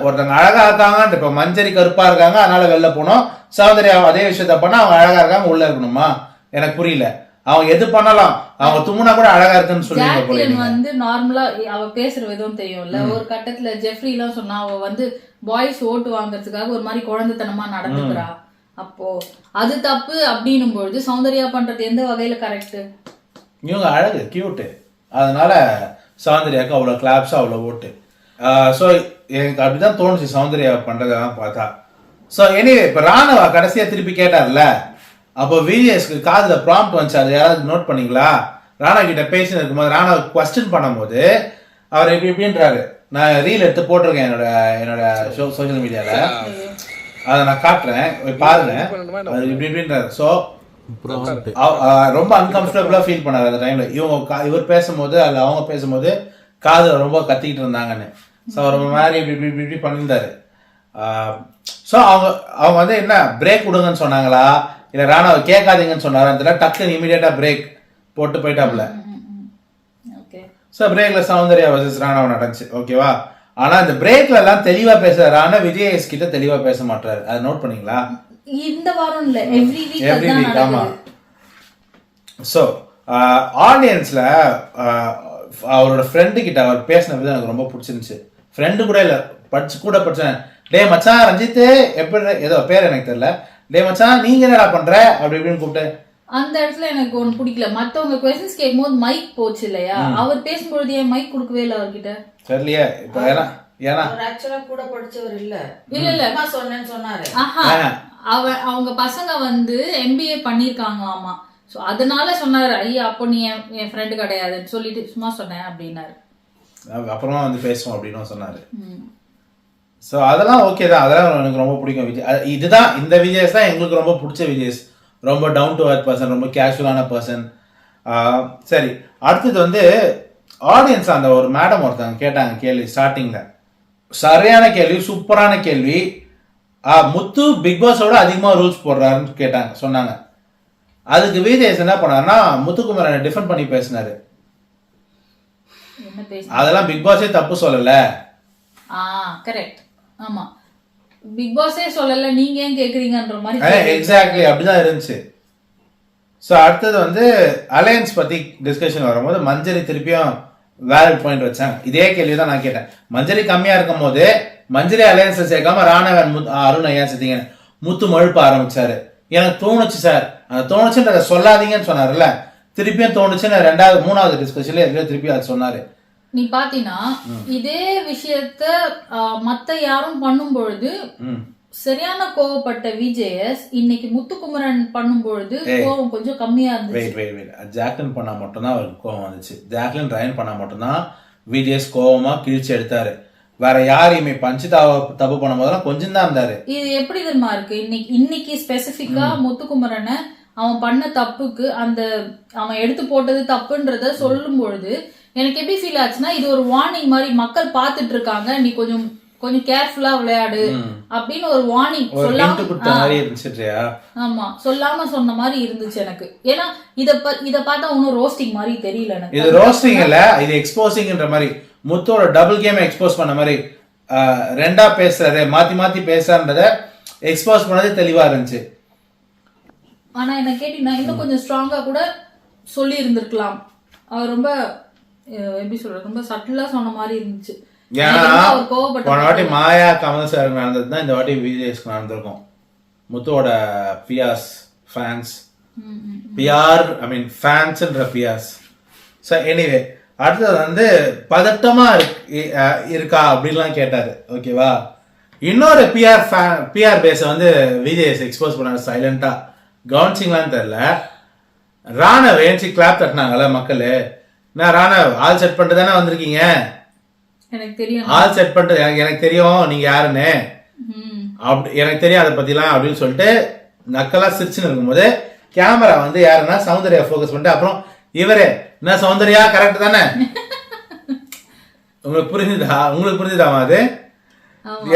ஒருத்தவங்க அழகா இருக்காங்க, இப்ப மஞ்சரி கருப்பா இருக்காங்க அதனால வெளில போனோம். சௌந்தர்யா அதே விஷயத்த பண்ணா அவங்க அழகா இருக்காங்க உள்ள இருக்கணுமா? எனக்கு புரியல. அவங்க எது பண்ணலாம், அவங்க தும்முனா கூட அழகா இருக்குன்னு சொல்லி வந்து நார்மலா அவ பேசுற விதம் தெரியும்ல. ஒரு கட்டத்துல ஜெஃப்ரி எல்லாம் சொன்னா அவ வந்து பாய்ஸ் ஓட்டு வாங்குறதுக்காக ஒரு மாதிரி குழந்தைத்தனமா நடந்துக்கிறா. அப்போ அது தப்பு அப்படின்னும் பொழுது சௌந்தர்யா பண்றது எந்த வகையில கரெக்ட்? இவங்க அழகு கியூட்டு, அதனால சௌந்தர்யாவுக்கு அவ்வளவு கிளாப்ஸ் அவ்வளவு ஓட்டு. ஸோ எனக்கு அப்படிதான் தோணுச்சு சௌந்தர்யா பண்றதெல்லாம் பார்த்தா. ஸோ எனிவே இப்ப ராணவா கடைசியா திருப்பி கேட்டார்ல, அப்போ விஜிஎஸ்க்கு காதுல ப்ராம்ப்ட் வந்துச்சு. அது யாராவது நோட் பண்ணீங்களா? ராணா கிட்ட பேசின்னு இருக்கும்போது ராணா குவஸ்டின் பண்ணும்போது அவர் இப்படின்றாரு. நான் ரீல் எடுத்து போட்டிருக்கேன் என்னோட சோசியல் மீடியால, அதை நான் காட்டுறேன் பாருங்க. அது இப்படின்றாரு. ஸோ ரொம்ப அன்கம்ஃபர்டபுளா ஃபீல் பண்ணாரு அந்த டைம்ல. இவர் பேசும்போது அல்ல அவங்க பேசும்போது காதுல ரொம்ப கத்திக்கிட்டு இருந்தாங்கன்னு. ஸோ அவர் மாதிரி இப்படி பண்ணியிருந்தாரு. ஸோ அவங்க வந்து என்ன பிரேக் கொடுங்கன்னு சொன்னாங்களா இல்ல ராணாவை கேட்காதீங்கன்னு சொன்னாரா? டக்குன்னு இமீடியட்டா பிரேக் போட்டு போயிட்டாப்ல. ஸோ பிரேக்ல சௌந்தர்யா வர்சஸ் ராணாவை நடந்துச்சு. ஓகேவா? ஆனா இந்த பிரேக்ல எல்லாம் தெளிவா பேசுற ராணா விஜய் கிட்ட தெளிவா பேச மாட்டாரு. அதை நோட் பண்ணீங்களா? இந்த வாரம் இல்ல, எவ்ரி வீக். ஆமா. ஸோ ஆடியன்ஸ்ல அவரோட ஃப்ரெண்டு கிட்ட அவர் பேசின விதம் எனக்கு ரொம்ப பிடிச்சிருந்துச்சு. ஃப்ரெண்டு கூட இல்ல, படிச்சேன். டே மச்சான் ரஞ்சித் எப்படி ஏதோ பேர் எனக்கு தெரியல, டே மச்சான் நீங்க என்னடா பண்ற அப்படி இப்படின்னு கூப்பிட்டேன். அந்த இடத்துல எனக்கு ஒண்ணு பிடிக்கல. மத்தவங்க क्वेश्चंस கேட்கும்போது மைக் போச்சு இல்லையா? அவர் பேசும்போது ஏன் மைக் கொடுக்கவே இல்ல அவர்கிட்ட? தெரியலையே. இப்போ ஏன்னா ஆக்சுவலா கூட படிச்சவர் இல்ல சொன்னேன்னு சொன்னாரு. அவங்க பசங்க வந்து MBA பண்ணிருக்காங்களாமா. ஸோ அதனால சொன்னாரு, ஐயா அப்போ நீ என் ஃப்ரெண்டு கிடையாதுன்னு சொல்லிட்டு சும்மா சொன்னேன் அப்படின்னாரு. அப்புறமா வந்து பேசுவோம் அப்படின்னு சொன்னாரு. ஸோ அதெல்லாம் ஓகே தான், அதெல்லாம் எனக்கு ரொம்ப பிடிக்கும் விஜய். இதுதான் இந்த விஜய்ஸ் தான் எங்களுக்கு ரொம்ப பிடிச்ச விஜய்ஸ். ரொம்ப டவுன் டு அர்த் பர்சன், ரொம்ப கேஷுவலான பர்சன். சரி, அடுத்தது வந்து ஆடியன்ஸ் அந்த ஒரு மேடம் ஒருத்தவங்க கேட்டாங்க கேள்வி ஸ்டார்டிங்ல. சரியான கேள்வி, சூப்பரான கேள்வி. முத்து பிக் பாஸோட அதிகமா ரூல்ஸ் போடுறாருன்னு கேட்டாங்க, சொன்னாங்க. அதுக்கு விஜய் என்ன பண்ணாருன்னா முத்துக்குமரனை டிஃபெண்ட் பண்ணி பேசினாரு. அதெல்லாம் பிக் பாஸே தப்பு சொல்லல. கரெக்ட், ஆமா, பிக் பாஸே சொல்லல, நீங்க ஏன் கேக்குறீங்கன்ற மாதிரி. எக்ஸாக்ட்லி அப்படிதான் இருந்துச்சு. ஸோ அடுத்தது வந்து அலையன்ஸ் பத்தி டிஸ்கஷன் வரும்போது மஞ்சரி திருப்பியும் வேலிட் பாயிண்ட் வச்சாங்க. இதே கேள்வி தான் நான் கேட்டேன். மஞ்சரி கம்மியா இருக்கும் போது மஞ்சரி அலையன்ஸ் சேர்க்காம ராணவன் அருண் ஏன் சேர்த்தீங்க முத்து மழுப்ப ஆரம்பிச்சாரு. எனக்கு தோணுச்சு சார், அந்த தோணுச்சுன்றத சொல்லாதீங்கன்னு சொன்னார்ல, திருப்பியும் தோணுச்சுன்னு 2வது 3வது டிஸ்கஷன்ல திருப்பி அது சொன்னாரு. நீ பாத்தீங்கன்னா இதே விஷயத்த மத்த யாரும் பண்ணும் பொழுது சரியான கோவப்பட்ட விஜேஎஸ் இன்னைக்கு முத்துக்குமரன் பண்ணும் பொழுது கோவம் கொஞ்சம் கம்மியா இருந்துச்சு. ஜாக்லின் பண்ணா மட்டும்தான் அவருக்கு கோவம் வந்துச்சு. ஜாக்லின் ரயன் பண்ணா மட்டும்தான் விஜேஎஸ் கோவமா கிழிச்சு எடுத்தாரு. வேற யாரையுமே பஞ்சிதாவை தப்பு பண்ணும் போதெல்லாம் கொஞ்சம் தான் இருந்தாரு. இது எப்படி தெரியுமா இருக்கு, இன்னைக்கு ஸ்பெசிபிக்கா முத்துக்குமரனை அவன் பண்ண தப்புக்கு அந்த அவன் எடுத்து போட்டது தப்புன்றத சொல்லும் பொழுது எனக்கு எப்படி ஃபீல் ஆச்சுன்னா, இது ஒரு வார்னிங் மாதிரி, மக்கள் பாத்துட்டு இருக்காங்க, நீ கொஞ்சம் கேர்ஃபுல்லா விளையாடு அப்படின்னு ஒரு வார்னிங் ஆமா சொல்லாம சொன்ன மாதிரி இருந்துச்சு எனக்கு. ஏன்னா இத பார்த்தா ஒன்னும் ரோஸ்டிங் மாதிரி தெரியல எனக்கு. இது ரோஸ்டிங் இல்ல, இது எக்ஸ்போசிங்ன்ற மாதிரி. முத்தோட டபுள் கேம் எக்ஸ்போஸ் பண்ண மாதிரி, ரெண்டா பேசுறாரு, மாத்தி மாத்தி பேசுறத எக்ஸ்போஸ் பண்ணது தெளிவா இருந்துச்சு. ஆனா என்ன கேட்டீங்கன்னா இன்னும் கொஞ்சம் ஸ்ட்ராங்கா கூட சொல்லி இருந்திருக்கலாம். அவர் ரொம்ப எப்படி சொல்ற, ரொம்ப சட்டிலா சொன்ன மாதிரி இருந்துச்சு. போன வாட்டி மாயா கமல் சார் நடந்ததுதான் இந்த வாட்டி விஜய்ஸ்க்கு நடந்திருக்கும். முத்துவோட பியாஸ் ஃபேன்ஸ், பிஆர் ஐ மீன் ஃபேன்ஸ்ன்ற பியாஸ். ஸோ எனிவே அடுத்தது வந்து பதட்டமா இருக்கா அப்படின்லாம் கேட்டாரு. ஓகேவா, இன்னொரு பிஆர் பேஸ வந்து விஜய்ஸ் எக்ஸ்போஸ் பண்ணாரு சைலண்டா. கவனிச்சிங்களான்னு தெரியல, ராணவ் ஏன்ச்சி கிளாப் தட்டினாங்கல்ல மக்கள். நான் ராணவ் ஆல் செட் பண்ணிட்டு தானே வந்திருக்கீங்க, எனக்கு தெரியும் ஆல் செட் பண்ணிட்டு எனக்கு தெரியும் நீங்க யாருன்னு, அப்படி எனக்கு தெரியும் அதை பத்திலாம் அப்படின்னு சொல்லிட்டு நக்கலா சிரிச்சுன்னு இருக்கும்போது கேமரா வந்து யாருன்னா சௌந்தர்யா போக்கஸ் பண்ணிட்டு, அப்புறம் இவரே என்ன சௌந்தர்யா கரெக்ட் தானே, உங்களுக்கு புரிஞ்சுதா அது?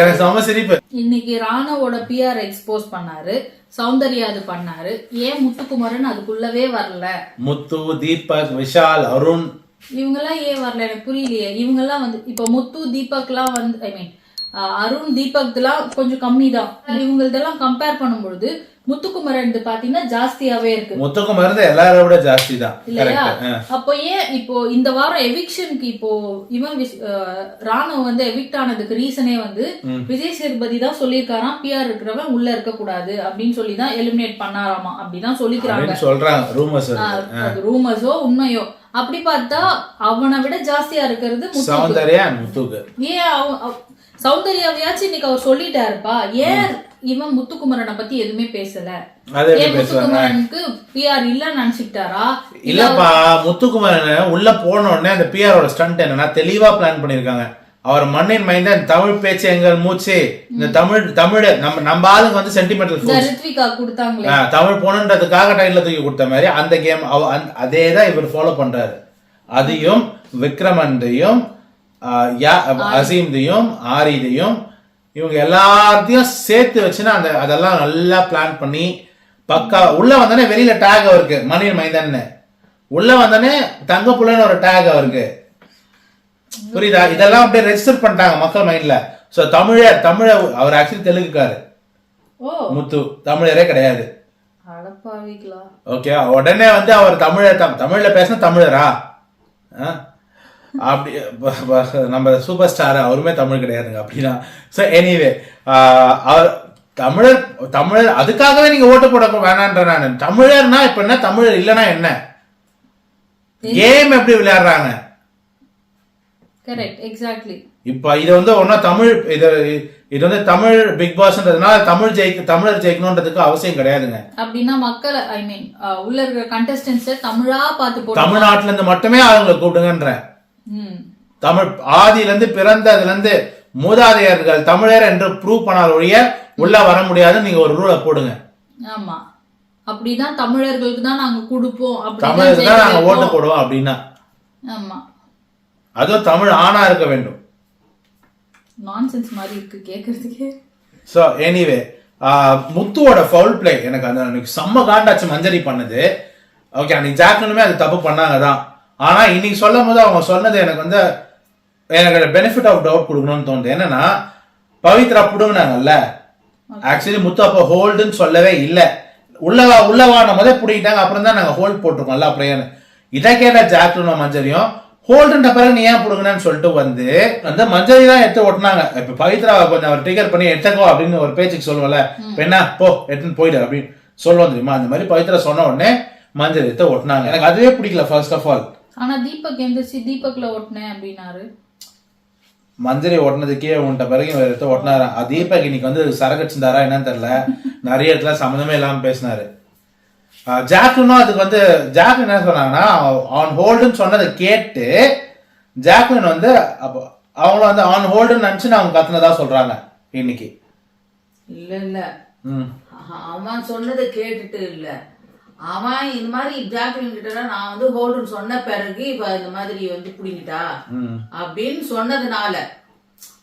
எனக்கு செம சிரிப்பு. இன்னைக்கு ராணவோட பிஆர் எக்ஸ்போஸ் பண்ணாரு, சௌந்தர்யா அது பண்ணாரு, ஏன் முத்துக்குமரன் அதுக்குள்ளவே வரல? முத்து, தீபக், விஷால், அருண் இவங்கெல்லாம் ஏன் வரல எனக்கு புரியலையே. இவங்கெல்லாம் வந்து இப்ப முத்து தீபக் எல்லாம் வந்து ஐ மீன் அருண் தீபக் எல்லாம் கொஞ்சம் கம்மி தான். இவங்களதெல்லாம் கம்பேர் பண்ணும்பொழுது முத்துக்குமரன் பாத்தீங்கன்னா ஜாஸ்தியாவே இருக்கு. முத்துக்குமரன் எல்லாரோட விட ஜாஸ்தி தான் இல்லையா? அப்போ ஏன் இப்போ இந்த வாரம் எவிக்ஷனுக்கு இப்போ இவன் ராணுவ வந்து எவிக்ட் ஆனதுக்கு ரீசனே வந்து விஜய் சேதுபதி தான் சொல்லியிருக்காராம், பிஆர் இருக்கிறவன் உள்ள இருக்க கூடாது அப்படின்னு சொல்லிதான் எலிமினேட் பண்ணாராமா அப்படிதான் சொல்லிக்கிறாங்க, சொல்றாங்க. ரூமர்ஸோ உண்மையோ அப்படி பார்த்தா அவனை விட ஜாஸ்தியா இருக்கிறது சௌந்தர்யா. ஏன் சௌந்தர்யாவையாச்சும் இன்னைக்கு அவர் சொல்லிட்டாருப்பா, ஏன் இவன் முத்துக்குமரனை பத்தி எதுவுமே பேசல? ஏன் முத்துக்குமரனுக்கு பிஆர் இல்லன்னு நினைச்சுட்டாரா? இல்லப்பா, முத்துக்குமரன் உள்ள போன உடனே அந்த பிஆரோட ஸ்டண்ட் என்னன்னா தெளிவா பிளான் பண்ணிருக்காங்க. அவர் மண்ணின் மைந்தன், தமிழ் பேச்சு எங்கள் மூச்சு, இந்த தமிழ் நம்ம ஆளுங்க வந்து சென்டிமெண்டல் கொடுத்தாங்களே தமிழ் போனன்றதுக்காக டைட்டில் தூக்கி கொடுத்த மாதிரி அந்த கேம் அதேதான் இவர் ஃபாலோ பண்றாரு. அதையும் விக்ரமந்தையும் அசீம்தையும் ஆரிதையும் இவங்க எல்லாத்தையும் சேர்த்து வச்சுன்னா அதெல்லாம் நல்லா பிளான் பண்ணி பக்கா உள்ள வந்தோடனே வெளியில டேக் அவருக்கு மணியன் மைதான்னு, உள்ள வந்தோடனே தங்க புள்ளன்னு ஒரு டேக் அவருக்கு, புரியுதா? இதெல்லாம் அப்படியே ரெஜிஸ்டர் பண்ணிட்டாங்க மக்கள் மைண்ட்ல. சோ தமிழ அவர் ஆக்சுவலி தெலுங்குக்காரு, முத்து தமிழரே கிடையாது. ஓகே, உடனே வந்து அவர் தமிழ்ல பேசின தமிழரா? அப்படி நம்ம சூப்பர் ஸ்டார் அவருமே தமிழ் கிடையாதுங்க அப்படின்னா. ஸோ எனிவே அவர் தமிழர் அதுக்காகவே நீங்க ஓட்டு போட வேணான்ற. நான் தமிழர்னா இப்ப என்ன, தமிழர் இல்லைன்னா என்ன? கேம் எப்படி விளையாடுறாங்க கரெக்ட், எக்ஸாக்ட்லி. இப்ப இது வந்து ஒன்னா தமிழ் இது வந்து தமிழ் பிக் பாஸ்ன்றதுனால தமிழர் ஜெயிக்கணும்ன்றதுக்கு அவசியம் கிடையாதுங்க. அப்படின்னா மக்கள் ஐ மீன் உள்ள இருக்கிற கண்டஸ்டன்ஸ் தமிழா பார்த்து போட்டு தமிழ்நாட்டுல இருந்து மட்டுமே அவங்களை கூப்பிடுங்கன்றேன். தமிழ் ஆதியில இருந்து பிறந்ததுல இருந்து மூதாதையர்கள் தமிழர் என்று ப்ரூவ் பண்ணால் ஒழிய உள்ள வர முடியாதுன்னு நீங்க ஒரு ரூலை போடுங்க. ஆமா, அப்படிதான் தமிழர்களுக்கு தான் நாங்க கொடுப்போம், தமிழருக்கு தான் நாங்க ஓட்டு போடுவோம் அப்படின்னா. ஆமா, அதுவும் தமிழ் ஆணா இருக்க வேண்டும். நான்சென்ஸ் மாதிரி இருக்கு கேக்குறதுக்கு. சோ எனிவே முத்துவோட ஃபவுல் பிளே எனக்கு அந்த செம்ம காண்டாச்சு மஞ்சரி பண்ணது. ஓகே, அன்னைக்கு ஜாக்லினுமே அது தப்பு பண்ணாங்க தான். ஆனா இன்னைக்கு சொல்லும் போது அவங்க சொன்னது எனக்கு வந்து எனக்கு பெனிஃபிட் ஆஃப் டவுட் கொடுக்கணும்னு தோணுது. என்னன்னா பவித்ரா புடுங்கினாங்கல்ல, ஆக்சுவலி முத்து அப்போ ஹோல்டுன்னு சொல்லவே இல்லை. உள்ளவான போதே பிடிக்கிட்டாங்க, அப்புறம் தான் நாங்க ஹோல்ட் போட்டிருக்கோம்ல. அப்புறம் இதை கேட்ட ஜாக்லினும் மஞ்சரியும் ஹோல்டுன்ற பிறகு நீ ஏன் புடுங்கன்னு சொல்லிட்டு வந்து அந்த மஞ்சரி தான் எடுத்து ஒட்டினாங்க. இப்ப பவித்ரா கொஞ்சம் அவர் டிகர் பண்ணி எடுத்துக்கோ அப்படின்னு ஒரு பேச்சுக்கு சொல்லுவோம்ல, என்ன போ எடுத்துன்னு போயிடு அப்படின்னு சொல்லுவோம் தெரியுமா, அந்த மாதிரி பவித்ரா சொன்ன உடனே மஞ்சரி எடுத்து ஒட்டினாங்க. எனக்கு அதுவே பிடிக்கல ஃபர்ஸ்ட் ஆஃப் ஆல். ஆனா தீபக் எந்திரிச்சு தீபக்ல ஒட்டினேன் அப்படின்னாரு. மஞ்சரி ஓட்டினதுக்கே உன்ட்ட பிறகு எடுத்து ஒட்டினாரா. தீபக் இன்னைக்கு வந்து சரகடிச்சிருந்தாரா என்னன்னு தெரியல, நிறைய இடத்துல சம்மந்தமே இல்லாம பேசினாரு. ஜாக்லினும் அதுக்கு வந்து ஜாக்லின் என்ன சொன்னாங்கன்னா ஆன் ஹோல்டுன்னு சொன்னதை கேட்டு ஜாக்லின் வந்து அவங்கள வந்து ஆன் ஹோல்டுன்னு நினைச்சு அவங்க கத்துனதா சொல்றாங்க இன்னைக்கு. இல்ல அவன் சொன்னதை கேட்டுட்டு இல்ல, அவன் இந்த மாதிரி ஜாக்லின் கிட்ட நான் வந்து ஹோல்டுன்னு சொன்ன பிறகு இப்ப இந்த மாதிரி வந்து புடிங்கிட்டா அப்படின்னு சொன்னதுனால,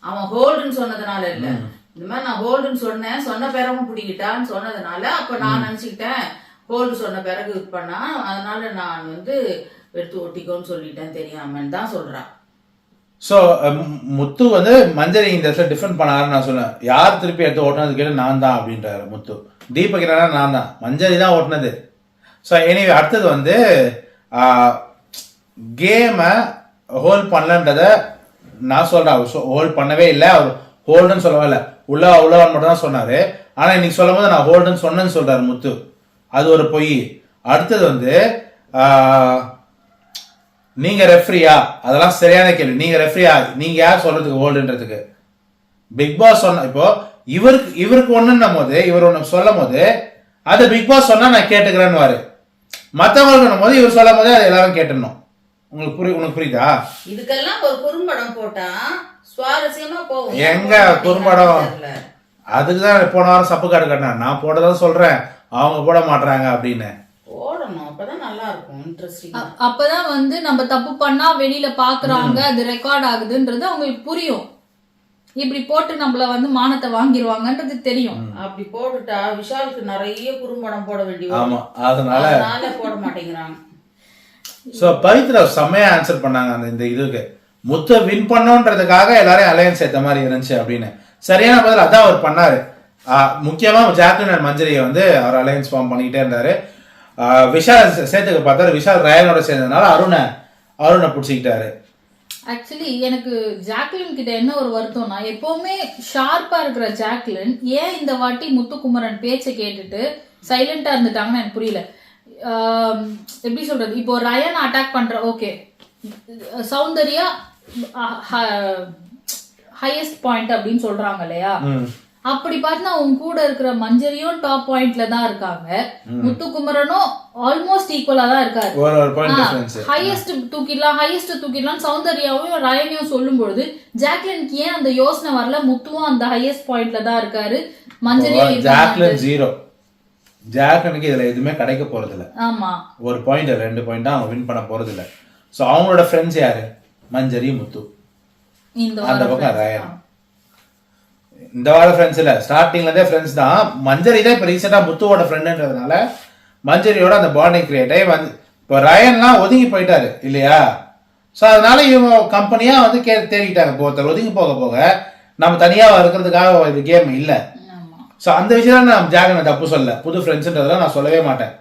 அவன் ஹோல்டுன்னு சொன்னதுனால இல்ல, இந்த மாதிரி நான் ஹோல்டுன்னு சொன்ன பிறகும் புடிங்கிட்டான்னு சொன்னதுனால அப்ப நான் நினைச்சுக்கிட்டேன் ஹோல்டு சொன்ன பிறகு இது பண்ணா, அதனால நான் வந்து எடுத்து ஒட்டிக்கோன்னு சொல்லிட்டேன் தெரியாமன்னு தான் சொல்றான். ஸோ முத்து வந்து மஞ்சரி இந்த இடத்துல டிஃபெண்ட் பண்ணாருன்னு நான் சொன்னேன். யார் திருப்பி எடுத்து ஓட்டினது கேட்டு நான் தான் அப்படின்றாரு முத்து. தீபக் என்னன்னா நான் தான், மஞ்சரி தான் ஓட்டினது. ஸோ எனிவே அடுத்தது வந்து கேமை ஹோல்ட் பண்ணலன்றத நான் சொல்றேன். அவர் ஹோல்ட் பண்ணவே இல்லை, அவர் ஹோல்டுன்னு சொல்லவே இல்லை, உள்ளவன் மட்டும் தான் சொன்னாரு. ஆனா இன்னைக்கு சொல்லும் போது நான் ஹோல்டுன்னு சொன்னேன்னு சொல்றாரு முத்து. அது ஒரு பொய். அடுத்தது வந்து நீங்க ரெஃப்ரியா, அதெல்லாம் சரியான கேள்வி. நீங்க ரெஃப்ரியா, நீங்க யார் சொல்றதுக்கு ஹோல்டுன்றதுக்கு? பிக் பாஸ் சொன்ன இப்போ இவருக்கு ஒண்ணுன்னும் போது இவர் ஒண்ணு சொல்லும் போது அது பிக் பாஸ் சொன்னா நான் கேட்டுக்கிறேன்னு வாரு, மத்தவங்களுக்கு போது இவர் சொல்லும் போது அதை எல்லாரும் கேட்டுடணும். உனக்கு புரியுதா? இதுக்கெல்லாம் ஒரு குறும்படம் போட்டா சுவாரஸ்யமா போகும். எங்க குறும்படம்? அதுக்குதான் போன வாரம் சப்பு கார்டு கட்டினேன். நான் போட்டதான் சொல்றேன், அவங்க போட மாட்டாங்க அப்படின்னு. போடணும், அப்பதான் நல்லா இருக்கும், இன்ட்ரெஸ்டிங்கா. அப்பதான் வந்து நம்ம தப்பு பண்ணா வெளியில பாக்குறாங்க, அது ரெக்கார்ட் ஆகுதுன்றது அவங்களுக்கு புரியும். இப்படி போட்டு நம்மள வந்து மானத்தை வாங்கிடுவாங்கன்றது தெரியும். அப்படி போட்டுட்டா விஷாலுக்கு நிறைய குறும்படம் போட வேண்டிய. ஆமா, அதனால போட மாட்டேங்கிறாங்க. சோ பவித்ரா செம்மையா ஆன்சர் பண்ணாங்க அந்த இந்த இதுக்கு. முத்த வின் பண்ணோன்றதுக்காக எல்லாரையும் அலையன்ஸ் ஏத்த மாதிரி இருந்துச்சு அப்படின்னு. சரியான பதில் அதான் அவர் பண்ணாரு. முக்கியமா ஜாக்லின் அண்ட் மஞ்சரியை வந்து அவர் அலையன்ஸ் ஃபார்ம் பண்ணிக்கிட்டே இருந்தாரு. விஷால் சேர்த்துக்க பார்த்தாரு, விஷால் ரயனோட சேர்ந்ததுனால அருணை பிடிச்சிக்கிட்டாரு. ஆக்சுவலி எனக்கு ஜாக்லின் கிட்ட என்ன ஒரு வருத்தம்னா, எப்பவுமே ஷார்ப்பா இருக்கிற ஜாக்லின் ஏன் இந்த வாட்டி முத்துக்குமரன் பேச்சை கேட்டுட்டு சைலண்டா இருந்துட்டாங்கன்னு எனக்கு புரியல. எப்படி சொல்றது, இப்போ ரயன் அட்டாக் பண்ற ஓகே, சௌந்தர்யா ஹையஸ்ட் பாயிண்ட் அப்படின்னு சொல்றாங்க இல்லையா, அப்படி பார்த்தா உங்க கூட இருக்கிற மஞ்சரியும் டாப் பாயிண்ட்ல தான் இருக்காங்க, முத்துக்குமரனும் ஆல்மோஸ்ட் ஈக்குவலா தான் இருக்காரு. ஹையஸ்ட் தூக்கிடலாம் சௌந்தர்யாவும் ரயனையும் சொல்லும் பொழுது ஜாக்லினுக்கு ஏன் அந்த யோசனை வரல? முத்துவும் அந்த ஹையஸ்ட் பாயிண்ட்ல தான் இருக்காரு, மஞ்சரியும் ஜாக்லின் ஜீரோ. ஜாக்லினுக்கு இதுல எதுவுமே கிடைக்க போறது இல்ல. ஆமா, ஒரு பாயிண்ட் 2 பாயிண்ட் அவங்க வின் பண்ண போறது இல்ல. சோ அவங்களோட ஃப்ரெண்ட்ஸ் யாரு? மஞ்சரி, முத்து. அந்த பக்கம் ரயன். இந்த வார ஃப்ரெண்ட்ஸ் இல்ல, ஸ்டார்டிங்ல இருந்தே ஃப்ரெண்ட்ஸ் தான். மஞ்சரி தான் இப்ப ரீசெண்டா முத்துவோட ஃப்ரெண்டுன்றதுனால மஞ்சரியோட அந்த பாண்டிங் கிரியேட் ஆகி வந்து இப்போ ரயன்லாம் ஒதுங்கி போயிட்டாரு இல்லையா. ஸோ அதனால இவங்க கம்பெனியா வந்து தேடிக்கிட்டாங்க. ஒருத்தர் ஒதுங்கி போக போக நம்ம தனியா இருக்கிறதுக்காக இது கேம் இல்ல. ஸோ அந்த விஷயம் நான் ஜாக்லினை தப்பு சொல்ல, புது ஃப்ரெண்ட்ஸ்ன்றதெல்லாம் நான் சொல்லவே மாட்டேன்.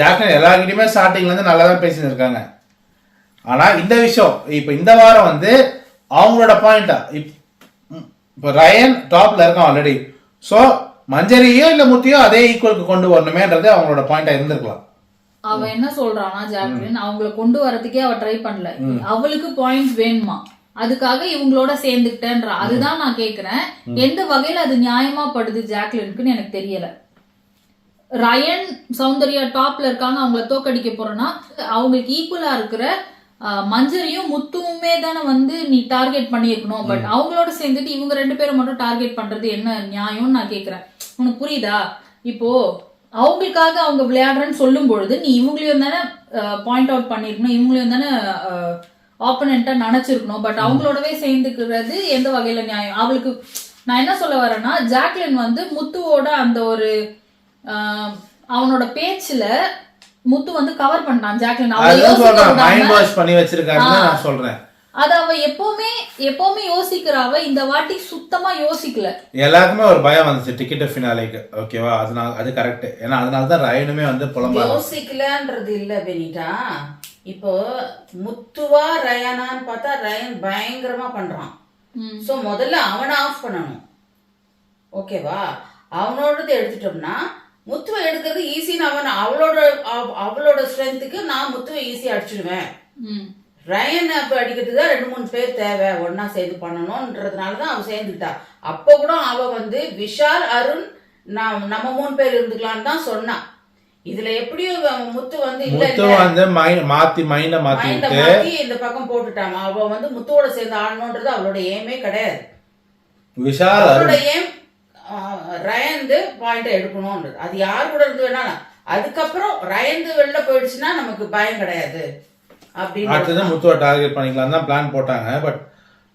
ஜாக்லின் எல்லாருக்கிட்டையுமே ஸ்டார்டிங்ல இருந்து நல்லா தான் பேசிட்டு இருக்காங்க. ஆனா இந்த விஷயம் இப்ப இந்த வாரம் வந்து அவங்களோட பாயிண்டா, இப்போ ரயன் டாப்ல இருக்கான் ஆல்ரெடி. ஸோ மஞ்சரியோ இல்ல முத்தியோ அதே ஈக்குவலுக்கு கொண்டு வரணுமேன்றது அவங்களோட பாயிண்டா இருந்திருக்கலாம். அவ என்ன சொல்றானா ஜாக்லின், அவங்கள கொண்டு வரதுக்கே அவ ட்ரை பண்ணல, அவளுக்கு பாயிண்ட்ஸ் வேணுமா, அதுக்காக இவங்களோட சேர்ந்துக்கிட்டேன்ற அதுதான் நான் கேக்குறேன். எந்த வகையில அது நியாயமா படுது ஜாக்லினுக்குன்னு எனக்கு தெரியல. ரயன் சௌந்தர்யா டாப்ல இருக்காங்க, அவங்கள தோக்கடிக்க போறோம்னா அவங்களுக்கு ஈக்குவலா இருக்கிற மஞ்சரியும் முத்துவுமே தானே வந்து நீ டார்கெட் பண்ணியிருக்கணும். பட் அவங்களோட சேர்ந்துட்டு இவங்க 2 பேரும் மட்டும் டார்கெட் பண்றது என்ன நியாயம்னு நான் கேக்குறேன். உனக்கு புரியுதா? இப்போ அவங்களுக்காக அவங்க விளையாடுறேன்னு சொல்லும் பொழுது நீ இவங்களையும் தானே பாயிண்ட் அவுட் பண்ணிருக்கணும், இவங்களையும் தானே ஆப்பனண்டா நினைச்சிருக்கணும். பட் அவங்களோடவே சேர்ந்துக்கிறது எந்த வகையில நியாயம்? அவளுக்கு நான் என்ன சொல்ல வரேன்னா, ஜாக்லின் வந்து முத்துவோட அந்த ஒரு அவனோட பேச்சுல முத்து வந்து கவர் பண்ணான் ஜாக்லின். அத அவ எப்பவுமே யோசிக்கிறவ இந்த வாட்டி சுத்தமா யோசிக்கல. எல்லாருக்குமே ஒரு பயம் வந்துச்சு டிக்கெட் ஃபினாலேக்கு. ஓகேவா? அது கரெக்ட். ஏன்னா அதனாலதான் ரயனுமே வந்து யோசிக்கலன்றது இல்ல பெனிட்டா. இப்போ முத்துவா ரயானான்னு பார்த்தா ரயன் பயங்கரமா பண்றான். சோ முதல்ல அவனை ஆஃப் பண்ணணும். ஓகேவா? அவனோடது எடுத்துட்டோம்னா முத்துவை எடுக்கிறது ஈஸின்னு அவளோட ஸ்ட்ரென்த்துக்கு நான் முத்துவை ஈஸியா அடிச்சிடுவேன். ரயன் அப்ப அடிக்கிறதுக்கு தான் 2-3 பேர் தேவை, ஒன்னா சேர்ந்து பண்ணணும்ன்றதுனாலதான் அவ சேர்ந்துக்கிட்டா. அப்ப கூட அவ வந்து விஷால் அருண் நம்ம 3 பேர் இருந்துக்கலான்னு தான் சொன்னா. இதுல எப்படியும் முத்து வந்து மாத்தி இந்த பக்கம் போட்டுட்டாங்க. அவ வந்து முத்துவோட சேர்ந்து ஆடணும்ன்றது அவளோட ஏமே கிடையாது. அவளோட ஏம் ரயந்து பாயிண்ட் எடுக்கணும்ன்றது. அது யார் கூட இருந்து வேணாலும் அதுக்கப்புறம் ரயந்து வெளில போயிடுச்சுன்னா நமக்கு பயம் கிடையாது அப்படின்னு முத்துவை டார்கெட் பண்ணிக்கலாம் தான் பிளான் போட்டாங்க. பட்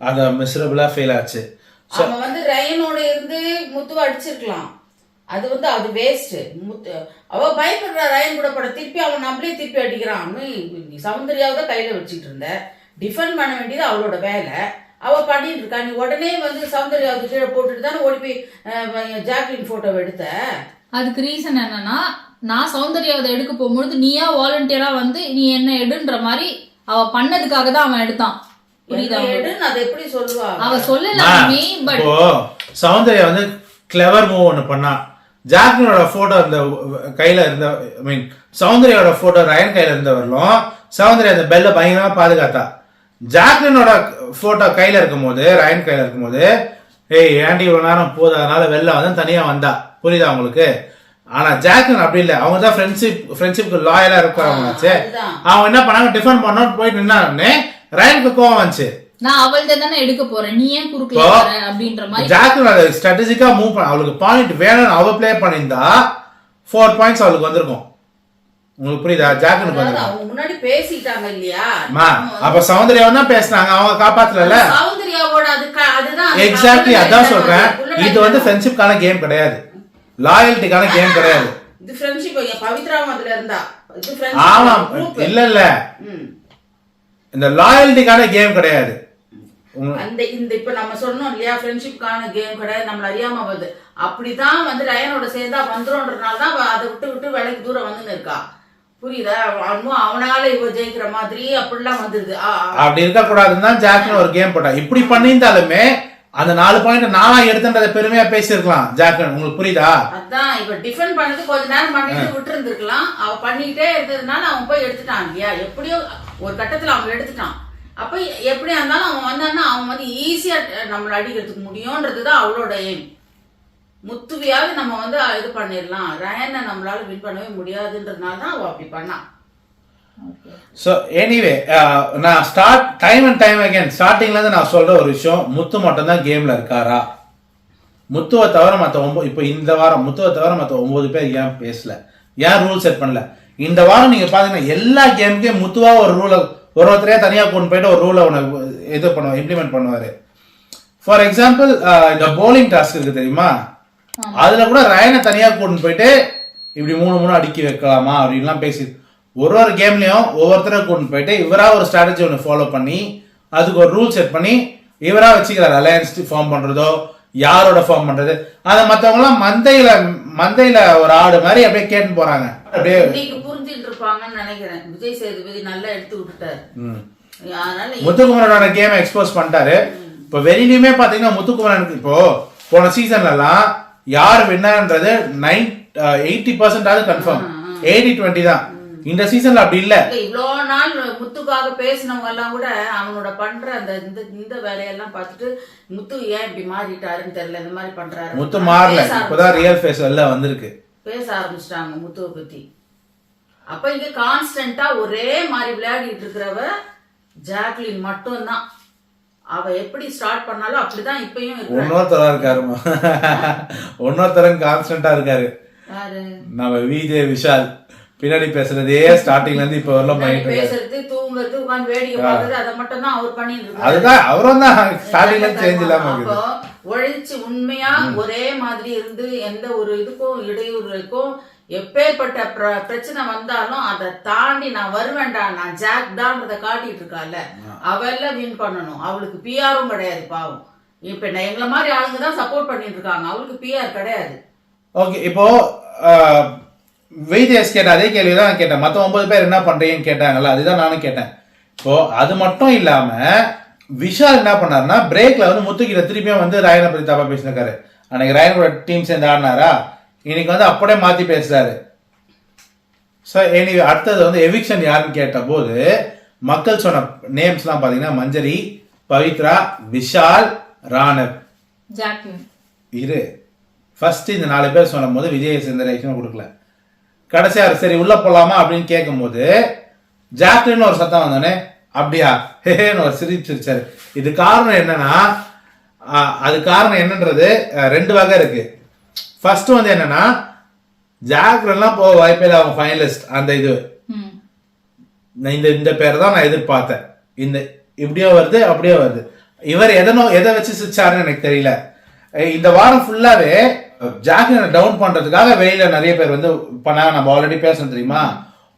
அது மிசரபிளா ஃபெயில் ஆச்சு. அவன் வந்து ரயனோட இருந்து முத்துவை அடிச்சிருக்கலாம். அது வந்து அது வேஸ்ட். அவ பயப்படுற ரயன் கூட பட திருப்பி அவன் நம்மளே திருப்பி அடிக்கிறான். சௌந்தர்யாவை கையில வச்சுட்டு இருந்த டிஃபெண்ட் பண்ண வேண்டியது அவளோட வேலை. அவ பண்ணிட்டு இருக்கா. நீ உடனே வந்து சௌந்தர்யாவுக்கு கீழே போட்டுட்டு தானே ஓடி போய் ஜாக்லின் போட்டோ எடுத்த. அதுக்கு ரீசன் என்னன்னா, நான் சௌந்தர்யாவை எடுக்க போகும்போது நீயா வாலண்டியரா வந்து நீ என்ன எடுன்ற மாதிரி அவ பண்ணதுக்காக தான் அவன் எடுத்தான். எப்படி சொல்லுவா? அவ சொல்லல. பட் சௌந்தர்யா வந்து கிளவர் மூவ் ஒன்னு பண்ணா. ஜாக்லினோட போட்டோ அந்த கையில இருந்த சௌந்தர்யாவோட போட்டோ ரயன் கையில இருந்தவர்களும் சௌந்தர்யா அந்த பெல்ல பயங்கரமா பாதுகாத்தா. ஜாக்லினோட போட்டோ கையில இருக்கும் போது ரயன் கையில இருக்கும் போது ஏன்டி இவ்வளவு நேரம் போதும் அதனால வெளில வந்து தனியா வந்தா. புரியுதா உங்களுக்கு? ஆனா ஜாக்லின் அப்படி இல்ல. அவங்க தான் ஃப்ரெண்ட்ஷிப்க்கு லாயலா இருக்கிறவங்க. அவங்க என்ன பண்ணாங்க, டிஃபெண்ட் பண்ணோன்னு போயிட்டு நின்னானே ரயனுக்கு கோவம் வந்துச்சு. நான் அவள்கிட்ட தானே எடுக்க போறேன், நீ ஏன் குறுக்கல அப்படின்ற மாதிரி ஜாக்லின் ஸ்ட்ராட்டஜிக்கா மூவ் பண்ண. அவளுக்கு பாயிண்ட் வேணும்னு அவ பிளே பண்ணியிருந்தா 4 பாயிண்ட்ஸ் அவளுக்கு வந்திருக்கும். உங்களுக்கு புரியுதா? ஜாக்லின் அவங்க முன்னாடி பேசிட்டாங்க இல்லையா? அப்ப சௌந்தர்யா தான் பேசினாங்க, அவங்க காப்பாத்தல. சௌந்தர்யாவோட அதுதான் எக்ஸாக்ட்லி அதான் சொல்றேன். இது வந்து ஃப்ரெண்ட்ஷிப்கான கேம் கிடையாது, லாயல்ட்டிக்கான கேம் கிடையாது. இது ஃப்ரெண்ட்ஷிப். பவித்ராவும் அதுல இருந்தா இது ஃப்ரெண்ட்ஷிப். ஆமா, இல்ல இந்த லாயல்ட்டிக்கான கேம் கிடையாது. அந்த இந்த இப்ப நம்ம சொன்னோம் இல்லையா, ஃப்ரெண்ட்ஷிப்கான கேம் கிடையாது, நம்மள அறியாம வருது. அப்படிதான் வந்து ரயனோட சேர்ந்தா வந்துரும்ன்றதுனால தான் அதை விட்டு வேலைக்கு தூரம் வந்துன்னு இருக்கா. புரியுதா? அவனால இவ ஜெயிக்கிற மாதிரி அப்படிலாம் வந்துருது. அப்படி இருக்க கூடாதுன்னு தான் ஜாக்லின் ஒரு கேம் போட்டா. இப்படி பண்ணியிருந்தாலுமே அந்த 4 பாயிண்ட் நானா எடுத்துன்றத பெருமையா பேசிருக்கலாம் ஜாக்லின். உங்களுக்கு புரியுதா? அதான் இப்ப டிஃபெண்ட் பண்ணது கொஞ்ச நேரம் பண்ணிட்டு விட்டு இருந்திருக்கலாம். அவ பண்ணிட்டே இருந்ததுனால அவன் போய் எடுத்துட்டான் இல்லையா? எப்படியோ ஒரு கட்டத்துல அவன் எடுத்துட்டான். அப்ப எப்படியா இருந்தாலும் அவன் வந்தான்னா அவன் வந்து ஈஸியா நம்மள அடிக்கிறதுக்கு முடியும்ன்றதுதான் அவளோட எய்ம். முத்துவியாவது நம்ம வந்து இது பண்ணிடலாம், ரயனை நம்மளால வின் பண்ணவே முடியாதுன்றதுனால தான் அவ அப்படி பண்ணான். ஸோ எனிவே நான் டைம் அண்ட் டைம் அகேன் ஸ்டார்டிங்ல இருந்து நான் சொல்ற ஒரு விஷயம், முத்து மட்டும் தான் கேம்ல இருக்காரா? முத்துவை தவிர மற்ற இப்போ இந்த வாரம் முத்துவை தவிர மற்ற 9 பேர் ஏன் பேசல, ஏன் ரூல் செட் பண்ணல? இந்த வாரம் நீங்க பாத்தீங்கன்னா எல்லா கேமுக்கே முத்துவா ஒரு ரூலை ஒருத்தரையா தனியா கொண்டு போயிட்டு ஒரு ரூலை இது பண்ணுவார், இம்ப்ளிமெண்ட் பண்ணுவாரு. ஃபார் எக்ஸாம்பிள் இந்த போலிங் டாஸ்க் இருக்கு தெரியுமா, அதுல கூட ரயனை தனியா கொண்டு போயிட்டு இப்படி 3 அடுக்கி வைக்கலாமா அப்படின்லாம் பேசி ஒரு கேம்லயும் ஒவ்வொருத்தரை கொண்டு போயிட்டு இவரா ஒரு ஸ்ட்ராட்டஜி ஒன்று ஃபாலோ பண்ணி அதுக்கு ஒரு ரூல் செட் பண்ணி இவரா வச்சுக்கிறார். அலையன்ஸ் ஃபார்ம் பண்றதோ யாரோட ஃபார்ம் பண்றது அதை மத்தவங்க எல்லாம் மந்தையில ஒரு ஆடு மாதிரி அப்படியே கேட்டு போறாங்க. அப்படியே புரிஞ்சுட்டு இருப்பாங்கன்னு நினைக்கிறேன். விஜய் சேதுபதி நல்லா எடுத்து விட்டுட்டாரு. முத்துக்குமரனோட கேம் எக்ஸ்போஸ் பண்ணிட்டாரு. இப்ப வெளியிலுமே பாத்தீங்கன்னா முத்துக்குமரனுக்கு இப்போ போன சீசன்ல எல்லாம் யார் வின்னர்ன்றது 80% கன்ஃபார்ம், 80-20 தான். இந்த சீசன்ல அப்படி இல்ல. இவ்வளோ நாள் முத்துக்காக பேசினவங்க எல்லாம் கூட அவனோட பண்ற அந்த இந்த வேலையெல்லாம் பார்த்துட்டு முத்து ஏன் இப்படி மாறிட்டாருன்னு தெரியல, இந்த மாதிரி பண்றாரு. முத்து மாறல, இப்பதான் ரியல் ஃபேஸ் எல்லாம் வந்திருக்கு, பேச ஆரம்பிச்சிட்டாங்க முத்துவை பத்தி. அப்ப இங்க கான்ஸ்டன்டா ஒரே மாதிரி விளையாடிட்டு இருக்கிறவ ஜாக்லின் மட்டும்தான். அவ எப்படி ஸ்டார்ட் பண்ணாலும் அப்படிதான் இப்பயும் இருக்கு. இன்னொருத்தரா இருக்காருமா, இன்னொருத்தரும் கான்ஸ்டன்டா இருக்காரு. யாரு? நம்ம விஜய் விஷால் பின்னாடி பேசுறதே ஸ்டார்டிங்ல இருந்து இப்ப வரலாம் பண்ணிட்டு இருக்காரு. பேசுறது, தூங்குறது, உட்கார்ந்து வேடிக்கை பார்க்கறது, அதை மட்டும் தான் அவர் பண்ணிட்டு இருக்காரு. அதுதான் அவரும் தான் ஸ்டார்டிங்ல சேஞ்ச் இல்லாம இருக்குது. உழைச்சு உண்மையா ஒரே மாதிரி இருந்து எந்த ஒரு இதுக்கும் இடையூறுக்கும் எப்பேற்பட்ட பிரச்சனை வந்தாலும் அதை தாண்டி நான் வருவேன்டா, நான் ஜாக் தான்றத காட்டிட்டு இருக்கால, அவெல்லாம் வின் பண்ணணும். அவளுக்கு பிஆரும் கிடையாது பாவம். இப்ப எங்களை மாதிரி ஆளுங்க தான் சப்போர்ட் பண்ணிட்டு இருக்காங்க, அவளுக்கு பிஆர் கிடையாது. ஓகே, இப்போ விஜேஎஸ் கேட்ட அதே கேள்விதான் கேட்டேன். மத்த 9 பேர் என்ன பண்றீங்கன்னு கேட்டாங்கல்ல, அதுதான் நானும் கேட்டேன். இப்போ அது மட்டும் இல்லாம விஷால் என்ன பண்ணாருன்னா பிரேக்ல வந்து முத்துக்கிட்ட திருப்பியும் வந்து ராயனை பத்தி தப்பா பேசினாரு. அன்னைக்கு ராயனோட டீம் சேர்ந்து ஆடினாரா, இன்னைக்கு வந்து அப்படியே மாத்தி பேசுறாரு. ஸோ எனிவே அடுத்தது வந்து எவிக்ஷன் யாருன்னு கேட்ட போது மக்கள் சொன்ன நேம்ஸ் எல்லாம் பாத்தீங்கன்னா மஞ்சரி, பவித்ரா, விஷால், ராணவ், ஜாக்லின். இரு ஃபர்ஸ்ட் இந்த 4 பேர் சொன்னும் போது விஜய் எந்த ரியாக்ஷனும் கொடுக்கல. கடைசியா சரி உள்ள போலாமா அப்படின்னு கேட்கும் போது ஜாக்லின் ஒரு சத்தம் வந்தோடனே அப்படியா ஹேன்னு ஒரு சிரிச்சாரு. இது காரணம் என்னன்னா, அது காரணம் என்னன்றது 2 வகை இருக்கு. ஃபர்ஸ்ட் வந்து என்னன்னா ஜாக்லின்லாம் போக வாய்ப்பே இல்லை, அவங்க ஃபைனலிஸ்ட். அந்த இது இந்த பேர் தான் நான் எதிர்பார்த்தேன். இந்த இப்படியோ வருது அப்படியே வருது. இவர் எதை வச்சு சிரிச்சாருன்னு எனக்கு தெரியல. இந்த வாரம் ஃபுல்லாவே ஜாக்லினை டவுன் பண்றதுக்காக வெளியில நிறைய பேர் வந்து பண்ணாங்க. நம்ம ஆல்ரெடி பேசணும் தெரியுமா,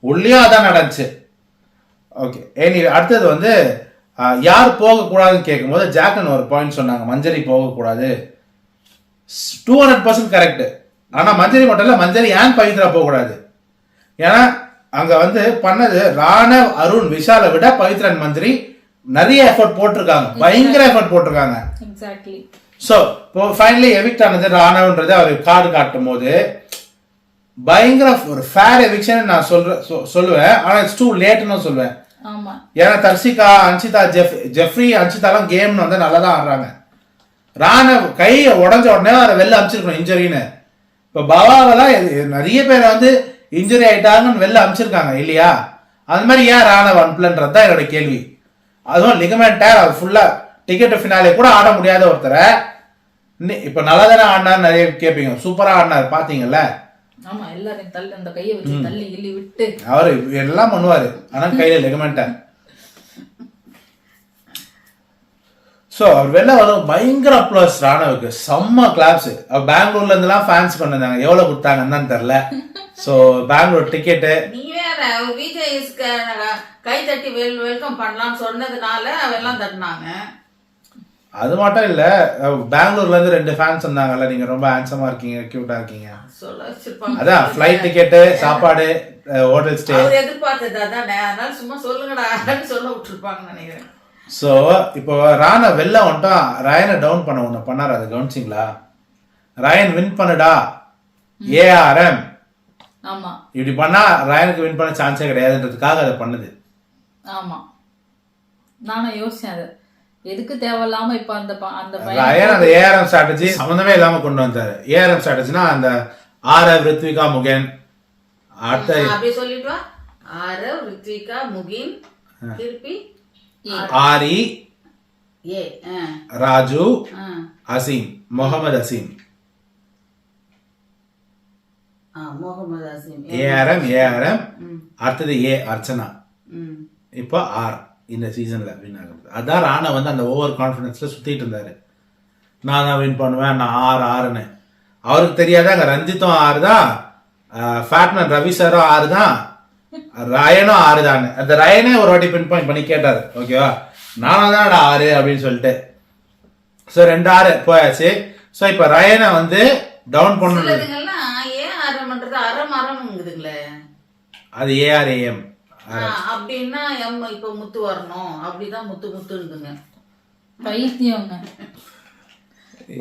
உள்ளேயும் அதான் நடந்துச்சு. ஓகே, அடுத்தது வந்து யார் போகக்கூடாதுன்னு கேட்கும் போது ஜாக்லின் ஒரு பாயிண்ட் சொன்னாங்க, மஞ்சரி போகக்கூடாது. 200% கரெக்ட். ஆனா மஞ்சரி மட்டும் இல்ல, மஞ்சரி ஏன் பவித்ரா போகக்கூடாது? ஏன்னா அங்க வந்து பண்ணது ராணவ், அருண், விஷாலை விட பவித்ரா மஞ்சரி நிறைய எஃபர்ட் போட்டிருக்காங்க, பயங்கர எஃபர்ட் போட்டிருக்காங்க. எக்ஸாக்ட்லி. ஸோ இப்போ ஃபைனலி எவிக்ட் ஆனது ராணவன்றது அவர் கார்டு காட்டும் போது பயங்கர ஒரு ஃபேர் எவிக்ஷன் நான் சொல்லுவேன். ஆனா இட்ஸ் டூ லேட்னு சொல்லுவேன். ஏன்னா தர்ஷிகா, அன்சிதா, ஜெஃப்ரி, அன்சிதாலாம் கேம்னு வந்து நல்லா தான் ஆடுறாங்க. ராணவ் கையை உடஞ்ச உடனே அதை வெளில அமிச்சிருக்கணும் இன்ஜுரின்னு. இப்போ பவாவெல்லாம் நிறைய பேர் வந்து இன்ஜுரி ஆயிட்டாங்கன்னு வெளில அமிச்சிருக்காங்க இல்லையா? அது மாதிரி ஏன் ராணவ் அனுப்பலன்றது தான் என்னோட கேள்வி. அதுவும் லிகமெண்டர் அது ஃபுல்லா டிக்கெட் ஃபினாலே கூட ஆட முடியாத ஒருத்தரை இப்ப நல்லா தானே ஆடினார் நிறைய கேட்பீங்க. சூப்பரா ஆடினார் பாத்தீங்கல்ல. ஆமா, எல்லாரும் தள்ளி அந்த கையை வச்சு தள்ளி கிள்ளி விட்டு அவரு எல்லாம் பண்ணுவாரு, ஆனா கையில லிகமெண்டர். சோ அவர் வெளில வரும் பயங்கர அப்ளாஸ் ராணவுக்கு, செம்ம கிளாப்ஸ். பெங்களூர்ல இருந்து எல்லாம் ஃபேன்ஸ் கொண்டாங்க, எவ்வளவு கொடுத்தாங்கன்னு தெரியல. சோ பெங்களூர் டிக்கெட்டு நீ வேற விஜய் கை தட்டி வெல்கம் பண்ணலாம்னு சொன்னதுனால அவெல்லாம் தட்டினாங்க. அது மட்டும் இல்ல, பெங்களூர்ல இருந்து 2 ஃபேன்ஸ் வந்தாங்கல்ல, நீங்க ரொம்ப ஹேண்ட்ஸமா இருக்கீங்க, கியூட்டா இருக்கீங்க, அதான் ஃப்ளைட் டிக்கெட், சாப்பாடு, ஹோட்டல் ஸ்டே எதிர்பார்த்தது அதானே, அதனால சும்மா சொல்லுங்கடா சொல்ல விட்டுருப்பாங்கன்னு நினைக்கிறேன். சோ இப்போ ராணா வெளில வந்துட்டான், ராயனை டவுன் பண்ண ஒண்ணு பண்ணாரு, அது கவனிச்சிங்களா? ராயன் வின் பண்ணுடா ஏஆர்எம், ஆமா இப்படி பண்ணா ராயனுக்கு வின் பண்ண சான்ஸே கிடையாதுன்றதுக்காக அதை பண்ணுது. ஆமா, நானும் யோசிச்சேன் அது எதுக்கு தேவையில்லாம இப்ப அந்த ராயன் அந்த ஏஆர்எம் ஸ்ட்ராட்டஜி சம்பந்தமே இல்லாம கொண்டு வந்தாரு. ஏஆர்எம் ஸ்ட்ராட்டஜினா அந்த ஆரவ், ரித்விகா, முகேன், அடுத்த அப்படி சொல்லிட்டு ஆரவ், ரித்விகா, முகின், திருப்பி ஆரி, ராஜு, அசீம், முகமது அசீம், முகமது அசீம், ஏஆர்எம், அடுத்தது ஏ அர்ச்சனா, இப்போ ஆர் இந்த சீசன்ல வின் ஆகுது. அதான் ராணா வந்து அந்த ஓவர் கான்ஃபிடன்ஸ்ல சுத்திட்டு இருந்தாரு, நான் தான் வின் பண்ணுவேன், நான் ஆறுன்னு. அவருக்கு தெரியாத அங்க ரஞ்சித்தும் 6 தான், ஃபேட்மேன் ரவி சாரும் 6 தான், ராயனும் 6 தான். அந்த ராயனே ஒரு வாட்டி பின் பாயிண்ட் பண்ணி கேட்டாரு, ஓகேவா நானும் தான் 6 அப்படின்னு சொல்லிட்டு. ஸோ 2 6 போயாச்சு. ஸோ இப்போ ராயனை வந்து டவுன் பண்ணணும். அது ஏஆர்ஏஎம் அப்படின்னா இப்ப முத்து வரணும், அப்படிதான் முத்து முத்துங்க பைத்தியங்க.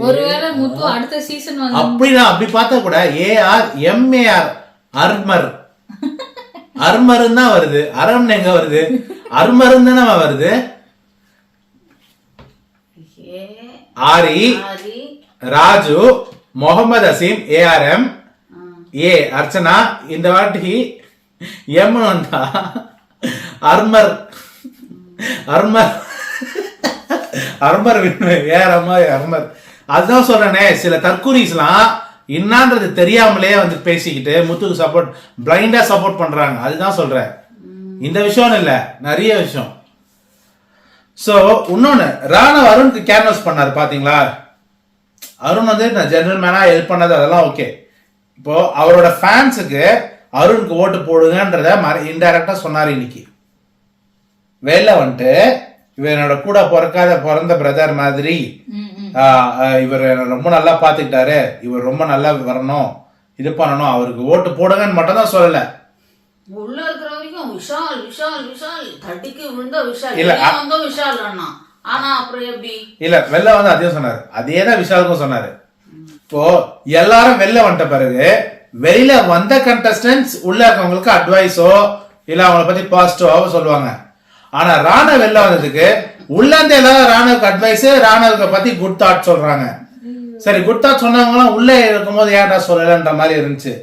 ஒருவேளை முத்து அடுத்த சீசன் வந்து அப்படிதான் அப்படி பார்த்தா கூட ஏஆர் எம்ஏஆர் அர்மர் அருமருன்னு தான் வருது. அறம் எங்க வருது? அருமருன்னு தானே வருது. ஆரி, ராஜு, முகமது அசீம், ஏஆர்எம், ஏ அர்ச்சனா. இந்த வாட்டி எம் வந்தா அர்மர் அர்மர் அர்மர் அர்மர். அதுதான் சொல்றேனே, சில தற்கூரிஸ்லாம் என்னன்றது தெரியாமலே வந்து பேசிக்கிட்டு முத்துக்கு சப்போர்ட் பிளைண்டா சப்போர்ட் பண்றாங்க. அதுதான் சொல்றேன். இந்த விஷயம் இல்ல, நிறைய விஷயம். சோ இன்னொன்னு, ராணவ் அருணுக்கு கேன்வஸ் பண்ணாரு பாத்தீங்களா? அருண் வந்து நான் ஜெனரல் மேனா ஹெல்ப் பண்ணது அதெல்லாம் ஓகே. இப்போ அவரோட ஃபேன்ஸுக்கு அருணுக்கு ஓட்டு போடுங்கன்றத இன்டைரக்டா சொன்னாரு. இன்னைக்கு வெளில வந்துட்டு இவனோட கூட பிறந்த பிரதர் மாதிரி இவர் ரொம்ப நல்லா பாத்துக்கிட்டாரு, இவர் ரொம்ப நல்லா வரணும், இது பண்ணணும், அவருக்கு ஓட்டு போடுங்கன்னு மட்டும் தான் சொல்லல. உள்ள இருக்கிற வரைக்கும் விஷால் விஷால் விஷால் தட்டிக்கு விழுந்த விஷால் வந்தோ விஷால் அண்ணா. ஆனா அப்புறம் எப்படி இல்ல வெளில வந்து அதையும் சொன்னாரு, அதேதான் விஷாலுக்கும் சொன்னாரு. இப்போ எல்லாரும் வெளில வந்துட்ட பிறகு வெளியில வந்த கண்டஸ்டன்ஸ் உள்ள இருக்கவங்களுக்கு அட்வைஸோ இல்ல அவங்கள பத்தி பாசிட்டிவாவோ சொல்லுவாங்க. ஆனா ராணவ் வெளில வந்ததுக்கு உள்ள இருந்து எல்லாரும் ராணவுக்கு அட்வைஸ், ராணவுக்கு பத்தி குட் தாட் சொல்றாங்க. சரி, குட் தாட் சொன்னவங்க உள்ள இருக்கும் போது ஏன்டா சொல்லலன்ற மாதிரி இருந்துச்சு.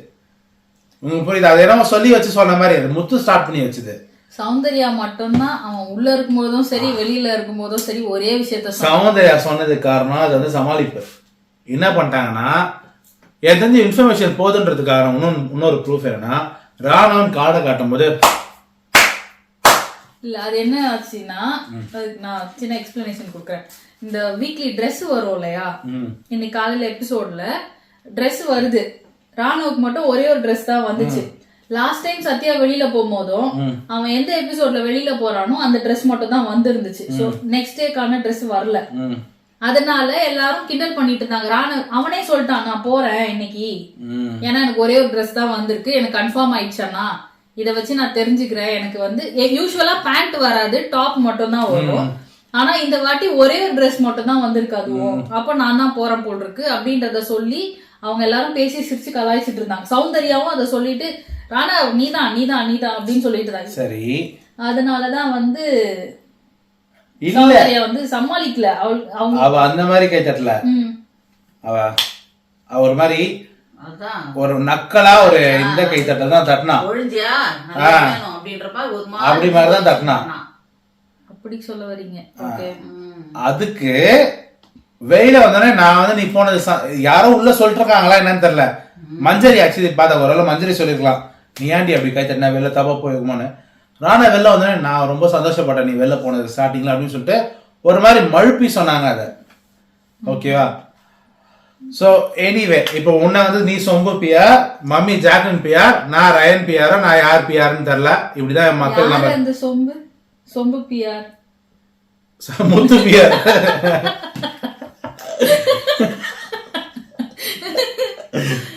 உங்களுக்கு புரியுது? அது என்னமோ சொல்லி வச்சு சொன்ன மாதிரி அது முத்து ஸ்டார்ட் பண்ணி வச்சுது. சௌந்தர்யா மட்டும்தான் அவன் உள்ள இருக்கும் போதும் சரி வெளியில இருக்கும் போதும் சரி ஒரே விஷயத்த சௌந்தர்யா சொன்னதுக்கு காரணம் அது வந்து சமாளிப்பு. என்ன பண்ணிட்டாங்கன்னா, எனக்கு தெரிஞ்ச இன்ஃபர்மேஷன் போதுன்றதுக்காக இன்னொரு ப்ரூஃப் என்னன்னா, ராணவன் காடை காட்டும் போது இல்ல அது என்ன ஆச்சுன்னா, நான் சின்ன எக்ஸ்பிளனேஷன் கொடுக்குறேன். இந்த வீக்லி ட்ரெஸ் வரும் இல்லையா, இன்னைக்கு காலையில எபிசோட்ல ட்ரெஸ் வருது. ராணுவுக்கு மட்டும் ஒரே ஒரு ட்ரெஸ் தான் வந்துச்சு. லாஸ்ட் டைம் சத்யா வெளியில போகும்போதும் அவன் எந்த எபிசோட்ல வெளியில போறானோ அந்த ட்ரெஸ் மட்டும் தான் வந்துருந்துச்சு. சோ நெக்ஸ்ட் டேக்கான ட்ரெஸ் வரல. அதனால எல்லாரும் கிண்டல் பண்ணிட்டு இருந்தாங்க. ராணுவ அவனே சொல்லிட்டான், நான் போறேன் இன்னைக்கு, ஏன்னா எனக்கு ஒரே ஒரு ட்ரெஸ் தான் வந்திருக்கு, எனக்கு கன்ஃபார்ம் ஆயிடுச்சானா இதை வச்சு நான் தெரிஞ்சுக்கிறேன். எனக்கு வந்து யூஸ்வலா பேண்ட் வராது, டாப் மட்டும் தான் வரும். ஆனா இந்த வாட்டி ஒரே ஒரு ட்ரெஸ் மட்டும் தான் வந்திருக்கு அதுவும். அப்ப நான் தான் போறேன் போல் இருக்கு அப்படின்றத சொல்லி அவங்க எல்லாரும் பேசி சிரிச்சு கலாய்ச்சிட்டு இருந்தாங்க. சௌந்தர்யாவும் அதை சொல்லிட்டு ராணா நீதான் நீதான் நீதான் அப்படின்னு சொல்லிட்டு இருந்தாங்க. சரி, அதனாலதான் வந்து சௌந்தர்யா வந்து சமாளிக்கல. அவ அந்த மாதிரி கை தட்டல. அவ ஒரு மாதிரி ஒரு நக்கலா ஒரு இந்த கை தட்டல் தான் தட்டினா. அப்படி மாதிரிதான் தட்டினா. அப்படி சொல்ல வரீங்க? அதுக்கு வெளியில வந்தோடனே நான் வந்து நீ போனது யாரோ உள்ள சொல்லிட்டு இருக்காங்களா என்னன்னு தெரியல. மஞ்சரி ஆக்சுவலி பார்த்த ஒரு மஞ்சரி சொல்லிருக்கலாம், நீ ஏன்டி அப்படி கை தட்டினா வெளில தப்பா போயிருக்குமான்னு. ராணா வெளில வந்தோடனே நான் ரொம்ப சந்தோஷப்பட்டேன் நீ வெளில போனது ஸ்டார்டிங்ல அப்படின்னு சொல்லிட்டு ஒரு மாதிரி மழுப்பி சொன்னாங்க அதை. ஓகேவா? சோ எனிவே இப்போ உன்ன வந்து நீ சொம்பு பிஆர், மம்மி ஜாக்லின் பிஆர், நான் ரயன் பிஆர், நான் யார் பிஆர்னு தெரியல. இப்படிதான் மக்கள் நம்ம இந்த சொம்பு சொம்பு பிஆர் முத்து பிஆர்.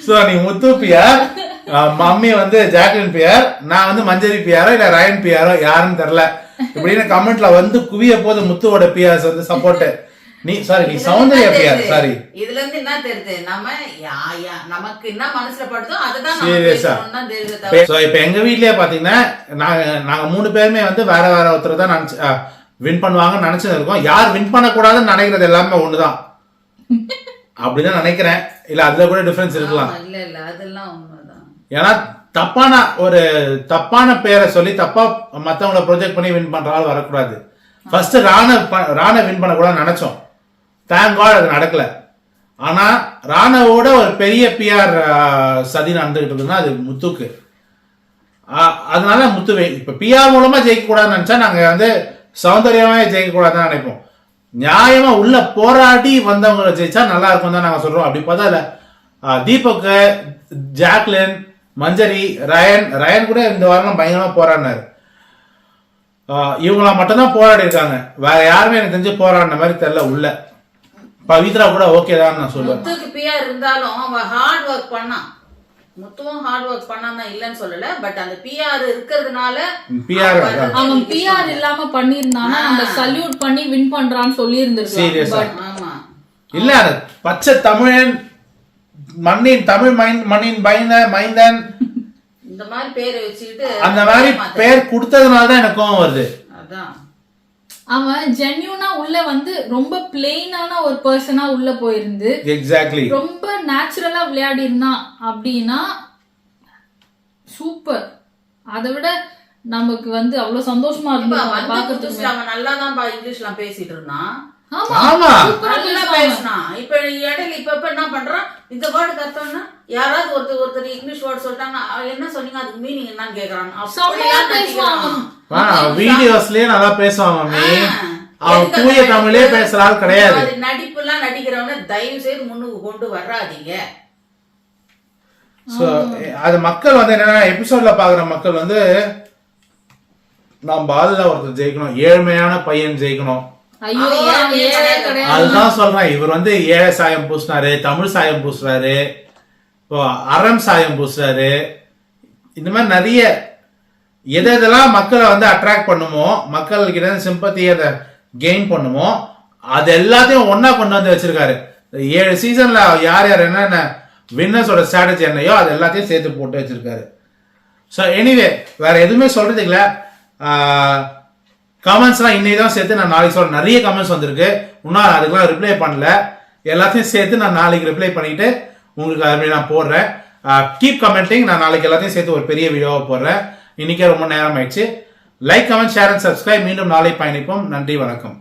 சோ நீ முத்து பிஆர், மம்மி வந்து ஜாக்லின் பிஆர், நான் வந்து மஞ்சரி பிஆரோ இல்ல ரயன் பிஆரோ யாருன்னு தெரியல. இப்படின்னு கமெண்ட்ல வந்து குவிய போது முத்துவோட பிஆர்ஸ் வந்து சப்போர்ட். நீ சௌந்தர்யா பிஆர் சாரி. இதுல இருந்து என்ன தெரியுது, நம்ம நமக்கு என்ன மனசுல படுதோ அதுதான் சீரியஸா. சோ இப்போ எங்க வீட்லயே பாத்தீங்கன்னா நாங்க 3 பேருமே வந்து வேற வேற ஒருத்தர் தான் நினைச்சு வின் பண்ணுவாங்கன்னு நினைச்சு இருக்கோம். யார் வின் பண்ண கூடாதுன்னு நினைக்கிறது எல்லாமே ஒண்ணுதான். அப்படிதான் நினைக்கிறேன். இல்ல அதுல கூட டிஃபரன்ஸ் இருக்கலாம். இல்ல இல்ல அதெல்லாம் உண்மைதான். ஏன்னா தப்பான பேரை சொல்லி தப்பா மத்தவங்களை ப்ரொஜெக்ட் பண்ணி வின் பண்ற ஆள் வரக்கூடாது. ஃபர்ஸ்ட் ராணா வின் பண்ண கூட நினைச்சோம். தேங்க் காட் அது நடக்கல. ஆனா ராணாவோட ஒரு பெரிய பிஆர் சதி நடந்துகிட்டு இருக்குன்னா அது முத்துக்கு. அதனால முத்துவே இப்ப பிஆர் மூலமா ஜெயிக்க கூடாதுன்னு நினைச்சா நாங்க வந்து சௌந்தர்யமாவே ஜெயிக்க கூடாதுன்னு நினைப்போம். நியாயமா உள்ள போராடி வந்தவங்களை ஜெயிச்சா நல்லா இருக்கும் தான் நாங்க சொல்றோம். அப்படி பார்த்தா இல்ல தீபக், ஜாக்லின், மஞ்சரி, ரயன் கூட இந்த வாரம் பயங்கரமா போராடினாரு. இவங்கள மட்டும்தான் போராடி இருக்காங்க. வேற யாருமே எனக்கு தெரிஞ்சு போராடின மாதிரி தெரியல. உள்ள பவித்ரா கூட ஓகே தான் நான் சொல்லுவேன். முத்துக்கு பிஆர் இருந்தாலும் அவன் ஹார்ட் ஒர்க் பண்ணான். முத்துவும் ஹார்ட் ஒர்க் பண்ணாதான் இல்லன்னு சொல்லல. பட் அந்த பிஆர் இருக்கிறதுனால அவன் பிஆர் இல்லாம பண்ணிருந்தானா நம்ம சல்யூட் பண்ணி வின் பண்றான்னு சொல்லி இருந்திருக்கலாம். இல்ல பச்சை தமிழன் மண்ணின் தமிழ் மண்ணின் மைந்தன் இந்த மாதிரி பேரை வச்சுக்கிட்டு அந்த மாதிரி பேர் கொடுத்ததுனால தான் எனக்கு கோவம் வருது. அதான் அவன் ஜென்யூனா உள்ள வந்து ரொம்ப பிளெயினான ஒரு பர்சனா உள்ள போயிருந்து எக்ஸாக்ட்லி ரொம்ப நேச்சுரலா விளையாடி இருந்தான் அப்படின்னா சூப்பர். அதை விட நமக்கு வந்து அவ்வளவு சந்தோஷமா இருந்தது பாக்குறதுக்கு. அவன் நல்லாதான் இங்கிலீஷ்லாம் பேசிட்டு இருந்தான். ஆமா நல்லா பேசினான். இப்ப இடையில இப்ப என்ன பண்றான், இந்த வேர்டு கத்தோம்னா யாராவது ஒருத்தர் இங்கிலீஷ் வேர்டு சொல்லிட்டாங்க, என்ன சொன்னீங்க அதுக்கு மீனிங் என்னன்னு கேக்குறாங்க. வீடியோஸ்லயே நல்லா பேசுவாங்க. அவன் தூய தமிழே பேசுறாள் கிடையாது. நடிப்பு எல்லாம் நடிக்கிறவங்க தயவு செய்து முன்னுக்கு கொண்டு வராதீங்க. அது மக்கள் வந்து என்னன்னா எபிசோட்ல பாக்குற மக்கள் வந்து நம்ம பால்ல ஒருத்தர் ஜெயிக்கணும், ஏழ்மையான பையன் ஜெயிக்கணும். அதுதான் சொல்றேன். இவர் வந்து ஏழை சாயம் பூசினாரு, தமிழ் சாயம் பூசுறாரு, இப்போ அறம் சாயம் பூசுறாரு. இந்த மாதிரி நிறைய எதெல்லாம் மக்களை வந்து அட்ராக்ட் பண்ணுமோ, மக்கள் கிட்ட சிம்பத்தியை கெயின் பண்ணுமோ, அது எல்லாத்தையும் ஒன்னா கொண்டு வந்து வச்சிருக்காரு. 7 சீசன்ல யார் யார் என்னென்ன வின்னர்ஸோட ஸ்ட்ராட்டஜி என்னையோ அது எல்லாத்தையும் சேர்த்து போட்டு வச்சிருக்காரு. ஸோ எனிவே வேற எதுவுமே சொல்றதுக்கு இல்லை. கமெண்ட்ஸ்லாம் இன்னைக்கு தான் சேர்த்து நான் நாளைக்கு சொல்றேன். நிறைய கமெண்ட்ஸ் வந்திருக்கு, இன்னும் அதுக்கெல்லாம் ரிப்ளை பண்ணல. எல்லாத்தையும் சேர்த்து நான் நாளைக்கு ரிப்ளை பண்ணிட்டு உங்களுக்கு அது நான் போடுறேன். Keep commenting. நான் நாளைக்கு எல்லாத்தையும் சேர்த்து ஒரு பெரிய வீடியோவை போடுறேன். இன்னைக்கே ரொம்ப நேரம் ஆயிடுச்சு. Like, comment, share and subscribe. மீண்டும் நாளை பயணிப்போம். நன்றி, வணக்கம்.